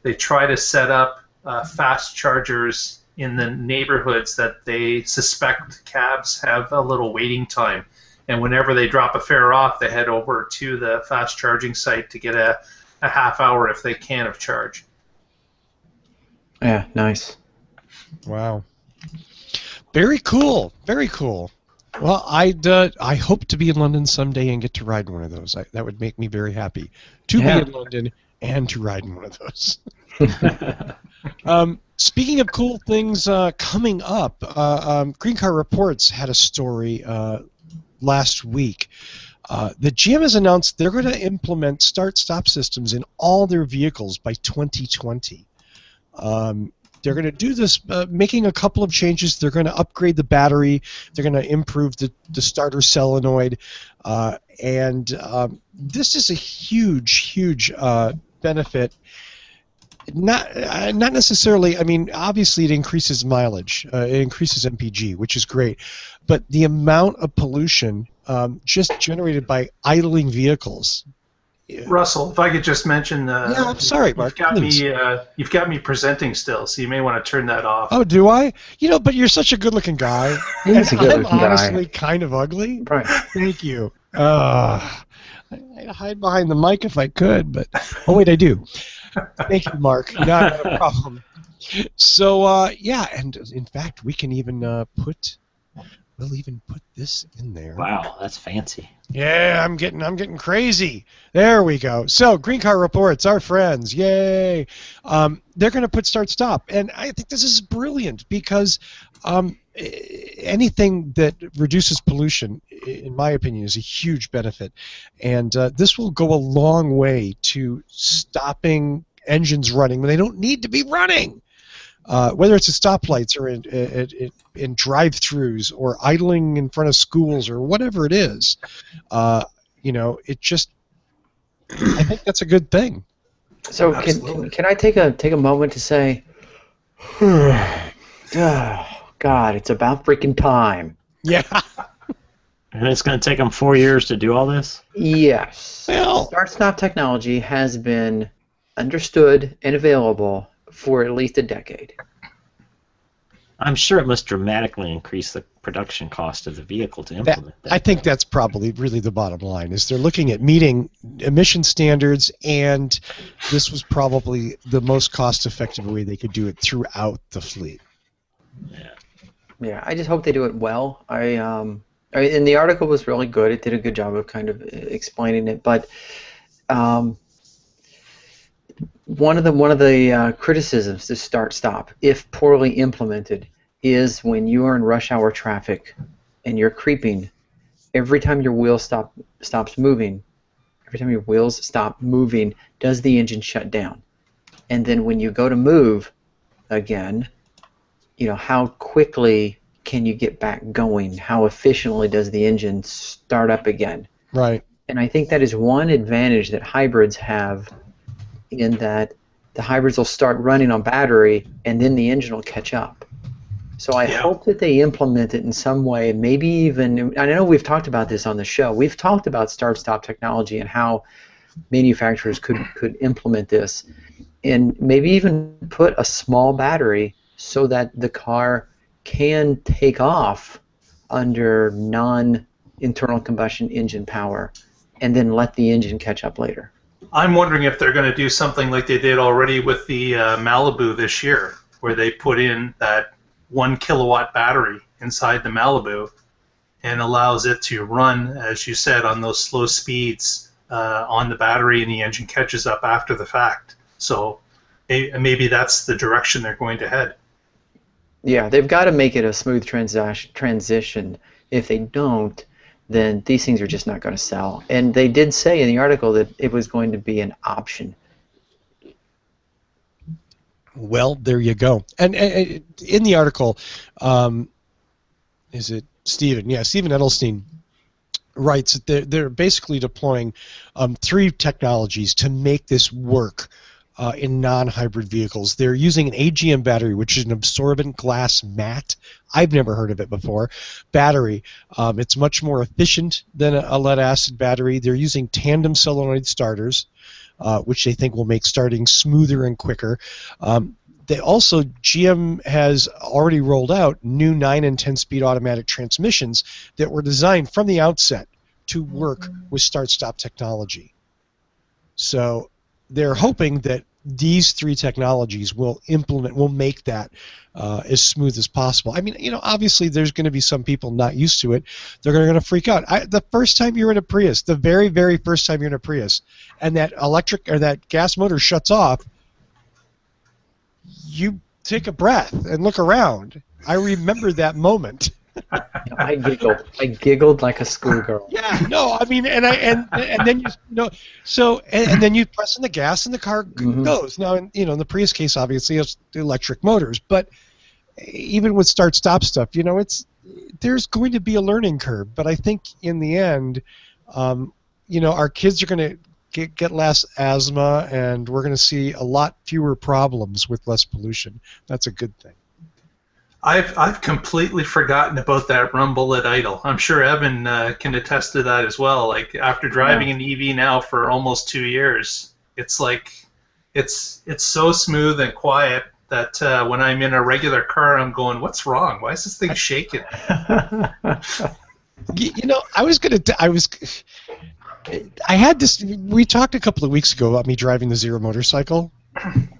they try to set up fast chargers in the neighborhoods that they suspect cabs have a little waiting time. And whenever they drop a fare off, they head over to the fast charging site to get a half hour, if they can, of charge. Yeah, nice. Wow. Very cool. Very cool. Well, I hope to be in London someday and get to ride one of those. That would make me very happy to be in London and to ride in one of those. Speaking of cool things coming up, Green Car Reports had a story last week. The GM has announced they're going to implement start-stop systems in all their vehicles by 2020. They're going to do this, making a couple of changes. They're going to upgrade the battery. They're going to improve the starter solenoid. And this is a huge benefit. Not necessarily. I mean, obviously, it increases mileage. It increases MPG, which is great. But the amount of pollution just generated by idling vehicles. Russell, if I could just mention, yeah, I'm sorry, Mark. You've got me presenting still, so you may want to turn that off. Oh, do I? But you're such a good-looking guy. He's a good-looking I'm guy. honestly kind of ugly. Right. Thank you. I'd hide behind the mic if I could, but wait, I do. Thank you, Mark. Not a problem. So yeah, and in fact, we can even we'll even put this in there. Wow, that's fancy. Yeah, I'm getting crazy. There we go. So Green Car Reports, our friends, yay! They're going to put start-stop, and I think this is brilliant because anything that reduces pollution, in my opinion, is a huge benefit, and this will go a long way to stopping engines running when they don't need to be running. Whether it's at stoplights or in drive-throughs or idling in front of schools or whatever it is, it just, I think that's a good thing. So can I take a moment to say, God, it's about freaking time. Yeah. And it's going to take them 4 years to do all this? Yes. Well, Start-stop technology has been understood and available for at least a decade. I'm sure it must dramatically increase the production cost of the vehicle to implement that. I think that's probably really the bottom line, is they're looking at meeting emission standards, and this was probably the most cost-effective way they could do it throughout the fleet. Yeah, I just hope they do it well. And the article was really good. It did a good job of kind of explaining it, but one of the criticisms to start-stop, if poorly implemented, is when you are in rush hour traffic and you're creeping, every time your wheels stops moving, does the engine shut down? And then when you go to move again, how quickly can you get back going? How efficiently does the engine start up again? Right. And I think that is one advantage that hybrids have, in that the hybrids will start running on battery and then the engine will catch up. So I hope that they implement it in some way, maybe even, I know we've talked about this on the show, we've talked about start-stop technology and how manufacturers could implement this, and maybe even put a small battery so that the car can take off under non-internal combustion engine power and then let the engine catch up later. I'm wondering if they're going to do something like they did already with the Malibu this year, where they put in that 1 kilowatt battery inside the Malibu and allows it to run, as you said, on those slow speeds on the battery, and the engine catches up after the fact. So maybe that's the direction they're going to head. Yeah, they've got to make it a smooth transition. If they don't, then these things are just not going to sell. And they did say in the article that it was going to be an option. Well, there you go. And in the article, is it Stephen? Yeah, Stephen Edelstein writes that they're basically deploying 3 technologies to make this work in non-hybrid vehicles. They're using an AGM battery, which is an absorbent glass mat. I've never heard of it before. Battery. It's much more efficient than a lead-acid battery. They're using tandem solenoid starters, which they think will make starting smoother and quicker. GM has already rolled out new 9 and 10-speed automatic transmissions that were designed from the outset to work with start-stop technology. So they're hoping that these 3 technologies will make that as smooth as possible. I mean, obviously there's going to be some people not used to it. They're going to freak out. The first time you're in a Prius, the very, very first time you're in a Prius, and that electric or that gas motor shuts off, you take a breath and look around. I remember that moment. I giggled like a schoolgirl. Yeah, no, I mean, and then and then you press on the gas and the car goes. Now, in the Prius case, obviously it's the electric motors, but even with start-stop stuff, there's going to be a learning curve. But I think in the end, our kids are going to get less asthma, and we're going to see a lot fewer problems with less pollution. That's a good thing. I've completely forgotten about that rumble at idle. I'm sure Evan can attest to that as well. Like, after driving an EV now for almost 2 years, it's like it's so smooth and quiet that when I'm in a regular car, I'm going, "What's wrong? Why is this thing shaking?" I had this. We talked a couple of weeks ago about me driving the Zero motorcycle,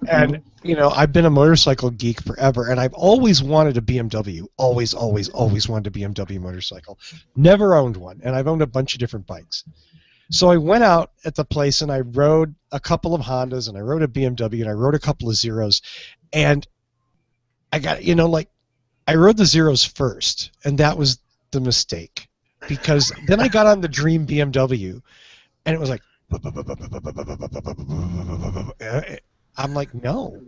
and I've been a motorcycle geek forever, and I've always wanted a BMW. Always wanted a BMW motorcycle. Never owned one, and I've owned a bunch of different bikes. So I went out at the place and I rode a couple of Hondas, and I rode a BMW, and I rode a couple of Zeros, and I got I rode the Zeros first, and that was the mistake. Because then I got on the Dream BMW, and it was like, I'm like, no,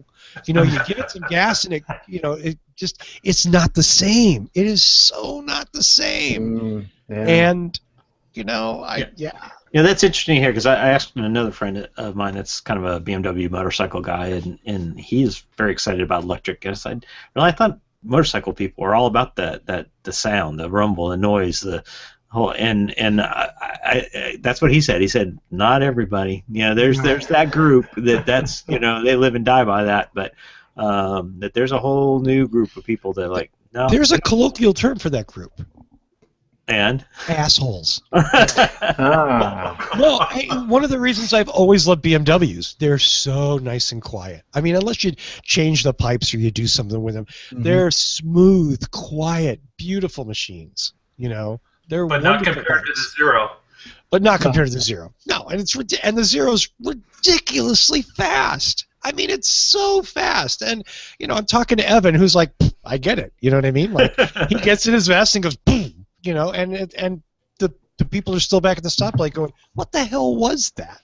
you give it some gas, and it's not the same. It is so not the same. And that's interesting here, because I asked another friend of mine that's kind of a BMW motorcycle guy, and he's very excited about electric. And I said, I thought motorcycle people are all about the sound, the rumble, the noise, the whole, and I that's what he said. He said, not everybody. There's that group that's they live and die by that, but that there's a whole new group of people that no. There's a colloquial term for that group. And assholes. One of the reasons I've always loved BMWs, they're so nice and quiet. I mean, unless you change the pipes or you do something with them, they're smooth, quiet, beautiful machines. They're but not compared to the Zero. But not compared to the Zero. No, and the Zero's ridiculously fast. I mean, it's so fast. And I'm talking to Evan, who's like, I get it. You know what I mean? Like, he gets in his vest and goes, boom. And the people are still back at the stoplight going, what the hell was that?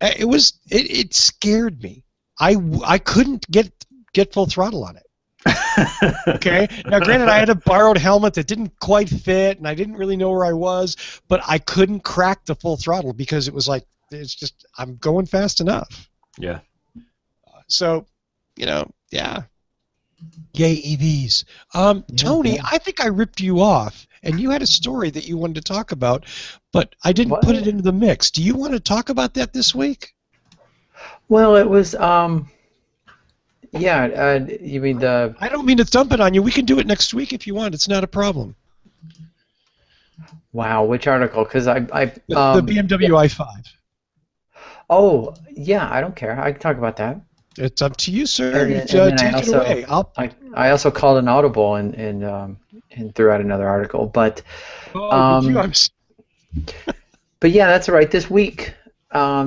It scared me. I couldn't get full throttle on it. Okay. Now, granted, I had a borrowed helmet that didn't quite fit, and I didn't really know where I was, but I couldn't crack the full throttle because it was like it's just I'm going fast enough. Yeah. So, yeah. Yay, EVs. Tony, yeah. I think I ripped you off, and you had a story that you wanted to talk about, but I didn't put it What? into the mix. Do you want to talk about that this week? Well, it was yeah. You mean the I don't mean to dump it on you. We can do it next week if you want. It's not a problem. wow? Which article? Because The yeah. BMW i5. Oh yeah, I don't care. I can talk about that. It's up to you, sir. And then Take it away. I also called an audible and threw out another article. Oh, did you? But yeah, that's right. This week,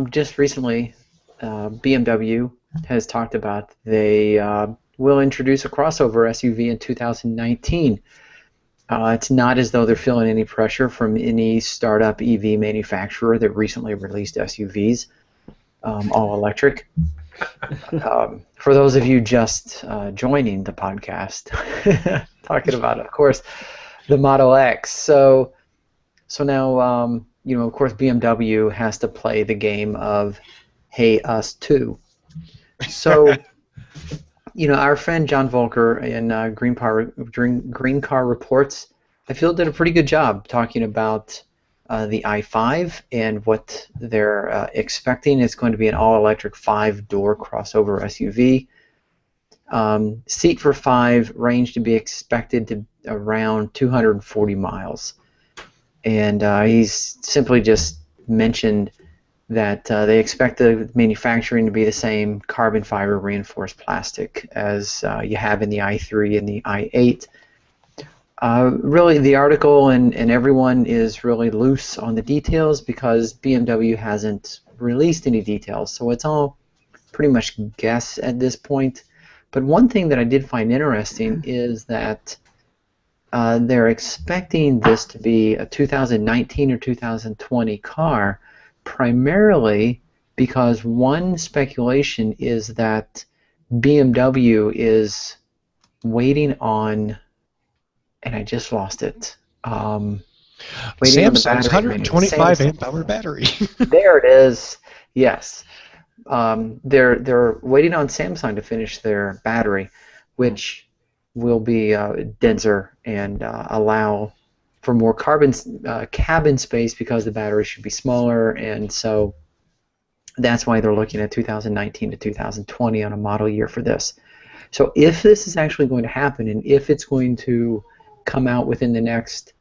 just recently, BMW has talked about they will introduce a crossover SUV in 2019. It's not as though they're feeling any pressure from any startup EV manufacturer that recently released SUVs, all electric. For those of you just joining the podcast, talking about, of course, the Model X. So now, of course, BMW has to play the game of, hey, us too. So, our friend John Volker in Green Car Reports, I feel did a pretty good job talking about the i5 and what they're expecting. It's going to be an all-electric 5-door crossover SUV. Seat for 5, range to be expected to around 240 miles. And he's simply just mentioned that they expect the manufacturing to be the same carbon fiber reinforced plastic as you have in the i3 and the i8. Really, the article and everyone is really loose on the details because BMW hasn't released any details, so it's all pretty much guess at this point. But one thing that I did find interesting is that they're expecting this to be a 2019 or 2020 car, primarily because one speculation is that BMW is waiting on, and I just lost it. Waiting on the Samsung's battery 125 amp hour battery. There it is. Yes. They're waiting on Samsung to finish their battery, which will be denser and allow for more cabin space because the battery should be smaller, and so that's why they're looking at 2019 to 2020 on a model year for this. So if this is actually going to happen, and if it's going to come out within the next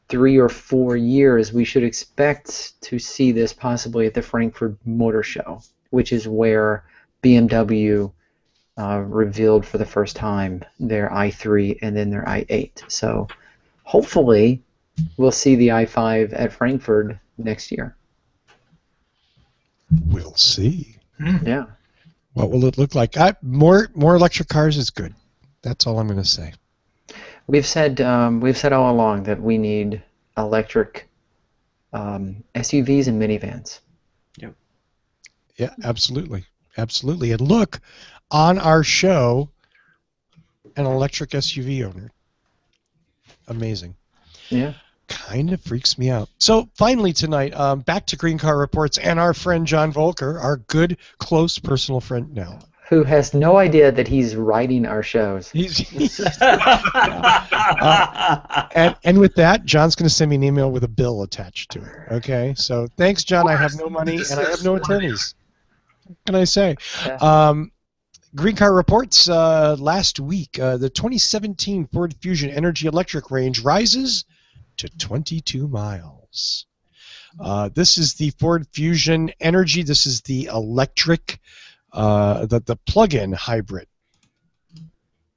3 or 4 years, we should expect to see this possibly at the Frankfurt Motor Show, which is where BMW revealed for the first time their i3 and then their i8. So hopefully we'll see the i5 at Frankfurt next year. We'll see. Yeah. What will it look like? More electric cars is good. That's all I'm going to say. We've said all along that we need electric SUVs and minivans. Yep. Yeah, absolutely. Absolutely. And look, on our show, an electric SUV owner. Amazing. Yeah. Kind of freaks me out. So finally tonight, back to Green Car Reports and our friend John Volker, our good, close personal friend now. Who has no idea that he's writing our shows. And with that, John's going to send me an email with a bill attached to it. Okay? So thanks, John. I have no money and I have no attorneys. What can I say? Yeah. Green Car Reports last week, the 2017 Ford Fusion Energy Electric range rises to 22 miles. This is the Ford Fusion Energy. This is the electric, the plug-in hybrid.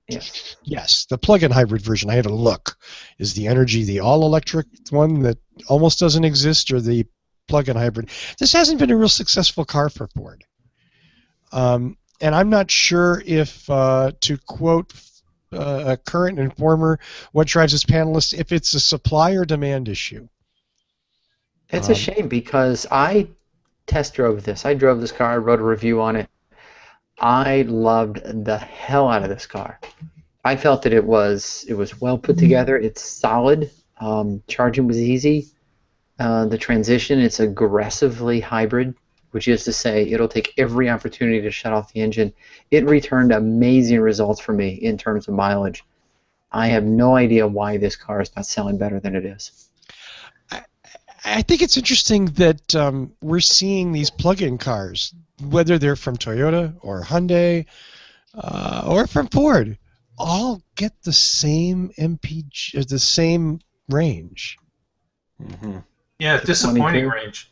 Yes. Yes, the plug-in hybrid version. I had a look. Is the Energy the all-electric one that almost doesn't exist, or the plug-in hybrid? This hasn't been a real successful car for Ford. And I'm not sure if, to quote a current and former What Drives Us panelist, if it's a supply or demand issue. It's a shame because I test drove this. I drove this car. I wrote a review on it. I loved the hell out of this car. I felt that it was well put together. It's solid. Charging was easy. The transition, it's aggressively hybrid, which is to say it'll take every opportunity to shut off the engine. It returned amazing results for me in terms of mileage. I have no idea why this car is not selling better than it is. I think it's interesting that we're seeing these plug-in cars, whether they're from Toyota or Hyundai or from Ford, all get the same MPG, the same range. Mm-hmm. Yeah, disappointing 22. range.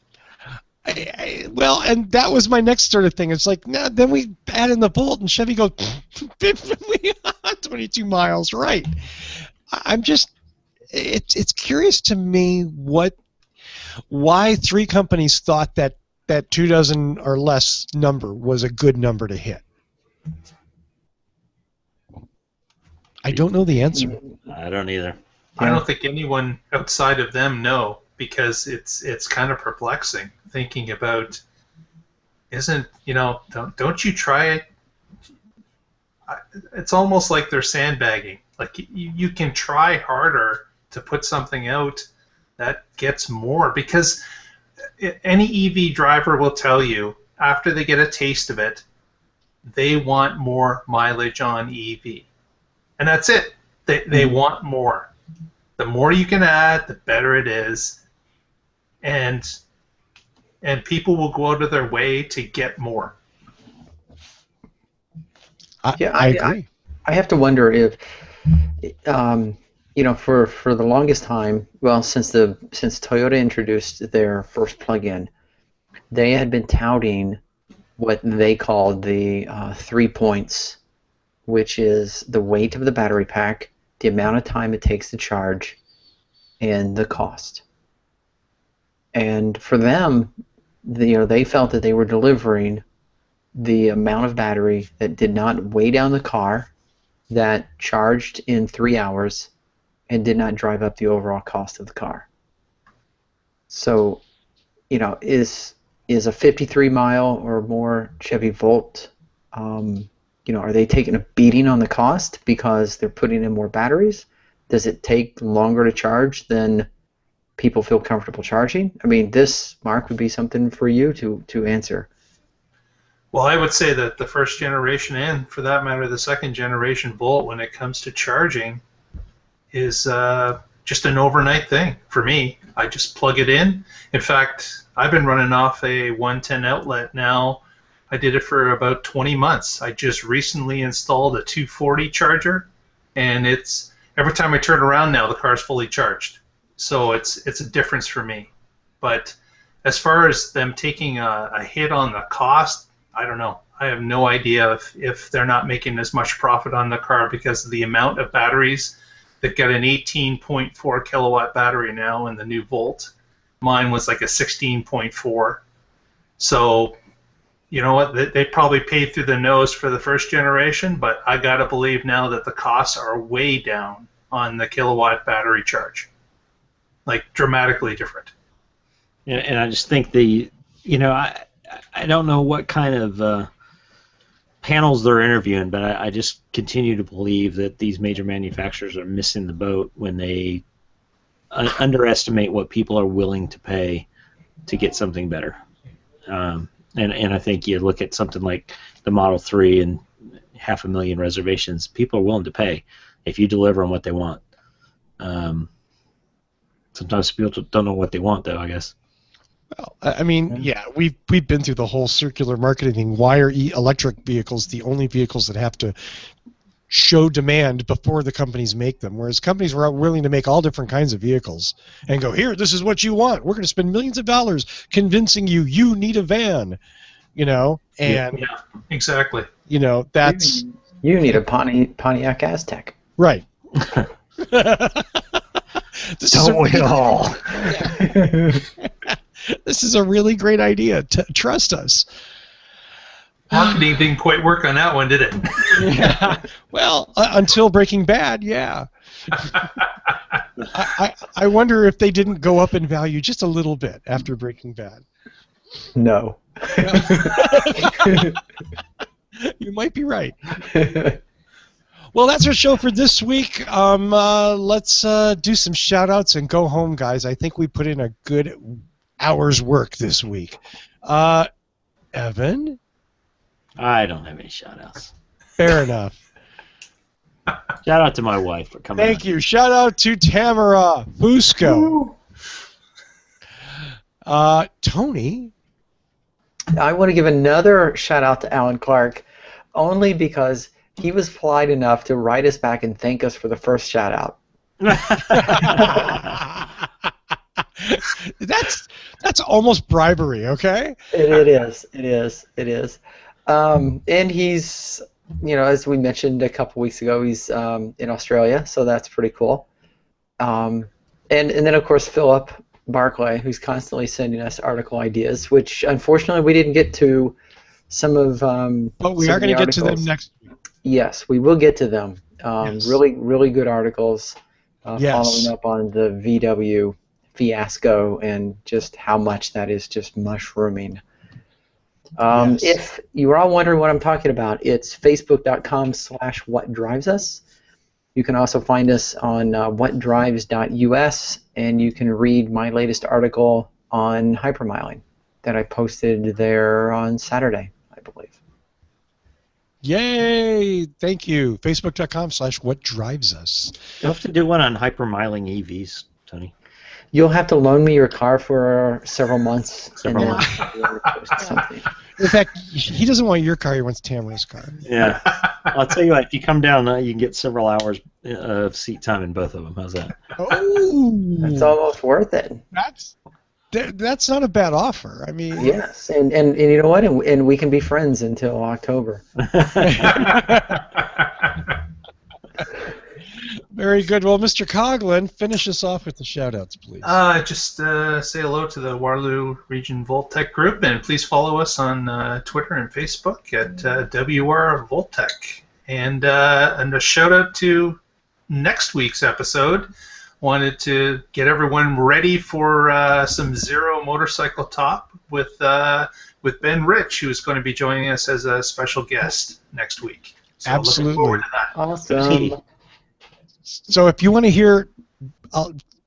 Well, and that was my next sort of thing. It's like, nah, then we add in the Volt, and Chevy goes 22 miles, right? I'm just, it's curious to me why three companies thought that 24 or less number was a good number to hit. I don't know the answer. I don't either. I don't think anyone outside of them know, because it's kind of perplexing thinking about, don't you try it? It's almost like they're sandbagging. Like you can try harder to put something out that gets more, because any EV driver will tell you after they get a taste of it, they want more mileage on EV. And that's it. They want more. The more you can add, the better it is. And people will go out of their way to get more. I agree. I have to wonder if, for the longest time, well, since Toyota introduced their first plug-in, they had been touting what they called the 3 points, which is the weight of the battery pack, the amount of time it takes to charge, and the cost. And for them, they felt that they were delivering the amount of battery that did not weigh down the car, that charged in 3 hours, and did not drive up the overall cost of the car. So, is a 53-mile or more Chevy Volt, are they taking a beating on the cost because they're putting in more batteries? Does it take longer to charge than people feel comfortable charging? I mean, this, Mark, would be something for you to answer. Well, I would say that the first generation, and for that matter the second generation Volt, when it comes to charging, is just an overnight thing for me. I just plug it in. In fact, I've been running off a 110 outlet now. I did it for about 20 months. I just recently installed a 240 charger, and it's every time I turn around now, the car's fully charged. So it's a difference for me. But as far as them taking a hit on the cost, I don't know. I have no idea if they're not making as much profit on the car because of the amount of batteries. They've got an 18.4 kilowatt battery now in the new Volt. Mine was like a 16.4. So, you know what? They probably paid through the nose for the first generation, but I got to believe now that the costs are way down on the kilowatt battery charge. Like dramatically different. And I just think I don't know what kind of panels they're interviewing, but I just continue to believe that these major manufacturers are missing the boat when they underestimate what people are willing to pay to get something better. And I think you look at something like the Model 3 and 500,000 reservations, people are willing to pay if you deliver them what they want. Sometimes people don't know what they want, though, I guess. Well, I mean, yeah, we've been through the whole circular marketing thing. Why are electric vehicles the only vehicles that have to show demand before the companies make them? Whereas companies were willing to make all different kinds of vehicles and go, here, this is what you want. We're going to spend millions of dollars convincing you need a van, and yeah, exactly. That's you need a Pontiac Aztec. Right. Don't we all? This is a really great idea. Trust us. Marketing didn't quite work on that one, did it? Yeah. Well, until Breaking Bad, yeah. I wonder if they didn't go up in value just a little bit after Breaking Bad. No. You might be right. Well, that's our show for this week. Let's do some shout-outs and go home, guys. I think we put in a good hour's work this week. Evan? I don't have any shout-outs. Fair enough. Shout out to my wife for coming. Thank you. Shout out to Tamara Fusco. Tony? I want to give another shout out to Alan Clark, only because he was polite enough to write us back and thank us for the first shout out. That's almost bribery, okay? It is. And he's, as we mentioned a couple weeks ago, he's in Australia, so that's pretty cool. And then of course Philip Barclay, who's constantly sending us article ideas, which unfortunately we didn't get to some of. But we are going to get to them next week. Yes, we will get to them. Yes. Really good articles Yes. following up on the VW fiasco and just how much that is just mushrooming. Yes. If you are all wondering what I'm talking about, it's facebook.com/whatdrivesus. You can also find us on whatdrives.us, and you can read my latest article on hypermiling that I posted there on Saturday, I believe. Yay! Thank you. Facebook.com/whatdrivesus. You'll have to do one on hypermiling EVs, Tony. You'll have to loan me your car for several months. Several and months. I'll be able to post something. In fact, he doesn't want your car, he wants Tamara's car. Yeah. I'll tell you what, if you come down, you can get several hours of seat time in both of them. How's that? Oh! It's almost worth it. That's not a bad offer. I mean... Yes, and you know what? And we can be friends until October. Very good. Well, Mr. Coughlin, finish us off with the shout-outs, please. Just say hello to the Waterloo Region Voltec group, and please follow us on Twitter and Facebook at WR Voltec. And a shout-out to next week's episode. Wanted to get everyone ready for some Zero Motorcycle Talk with Ben Rich, who's going to be joining us as a special guest next week. So Absolutely. looking forward to that. Awesome. So if you want to hear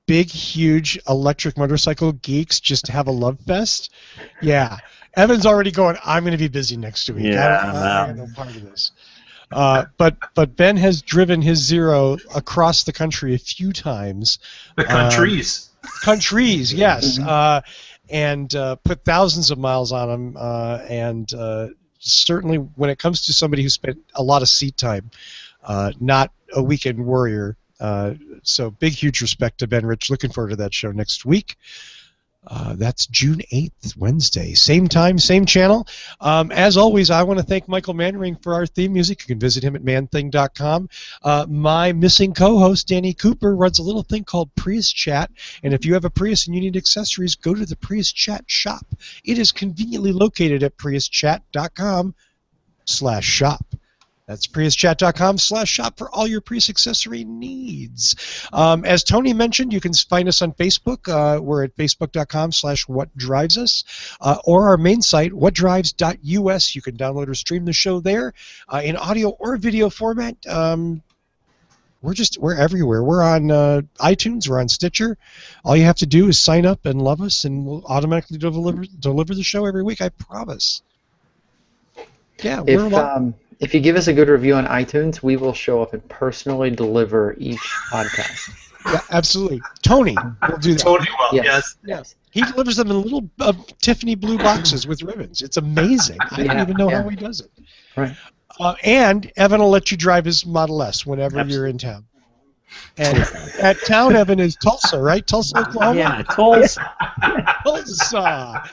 big, huge electric motorcycle geeks just have a love fest, yeah. Evan's already going, I'm going to be busy next week. Yeah, I have no part of this. But Ben has driven his Zero across the country a few times. The countries. Countries, yes. And put thousands of miles on them. And certainly when it comes to somebody who spent a lot of seat time, not a weekend warrior. So big, huge respect to Ben Rich. Looking forward to that show next week. That's June 8th, Wednesday. Same time, same channel. As always, I want to thank Michael Mannering for our theme music. You can visit him at manthing.com. My missing co-host, Danny Cooper, runs a little thing called Prius Chat. And if you have a Prius and you need accessories, go to the Prius Chat shop. It is conveniently located at priuschat.com/shop. That's priuschat.com/shop for all your Prius accessory needs. As Tony mentioned, you can find us on Facebook. We're at facebook.com/whatdrivesus, or our main site, whatdrives.us. You can download or stream the show there in audio or video format. We're everywhere. We're on iTunes. We're on Stitcher. All you have to do is sign up and love us, and we'll automatically deliver the show every week. I promise. Yeah, If you give us a good review on iTunes, we will show up and personally deliver each podcast. Yeah, absolutely. Tony will do that. Tony will, yes. He delivers them in little Tiffany blue boxes with ribbons. It's amazing. I don't even know how he does it. Right. And Evan will let you drive his Model S whenever you're in town. And that town, Evan, is Tulsa, right? Tulsa, Oklahoma? Yeah, Tulsa. Tulsa.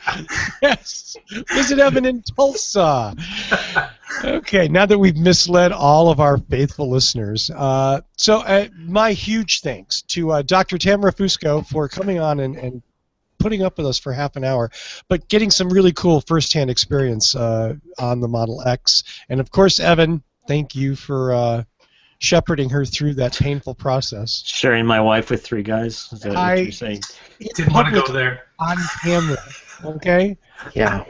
Yes. Visit Evan in Tulsa. Okay, now that we've misled all of our faithful listeners, my huge thanks to Dr. Tamara Fusco for coming on and putting up with us for half an hour, but getting some really cool first-hand experience on the Model X. And, of course, Evan, thank you for shepherding her through that painful process. Sharing my wife with three guys? Is that what you're saying? Didn't want to go there. On camera, okay? Yeah.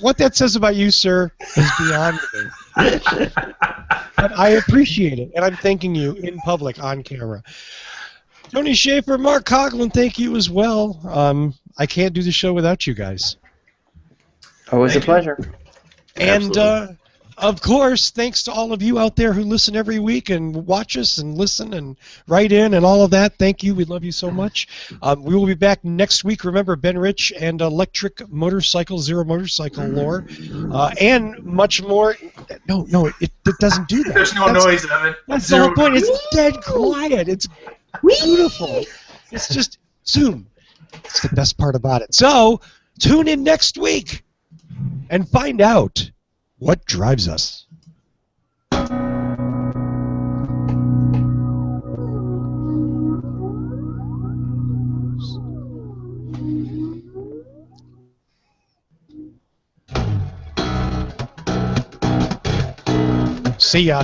what that says about you, sir, is beyond me. But I appreciate it, and I'm thanking you in public on camera. Tony Schaefer, Mark Coughlin, thank you as well. I can't do the show without you guys. Always Thank a pleasure. And, Absolutely. of course, thanks to all of you out there who listen every week and watch us and listen and write in and all of that. Thank you. We love you so much. We will be back next week. Remember, Ben Rich and electric motorcycle, zero motorcycle lore, and much more. No, it doesn't do that. There's no noise, Evan. That's the whole point. It's dead quiet. It's beautiful. It's just Zoom. It's the best part about it. So tune in next week and find out what drives us. See ya.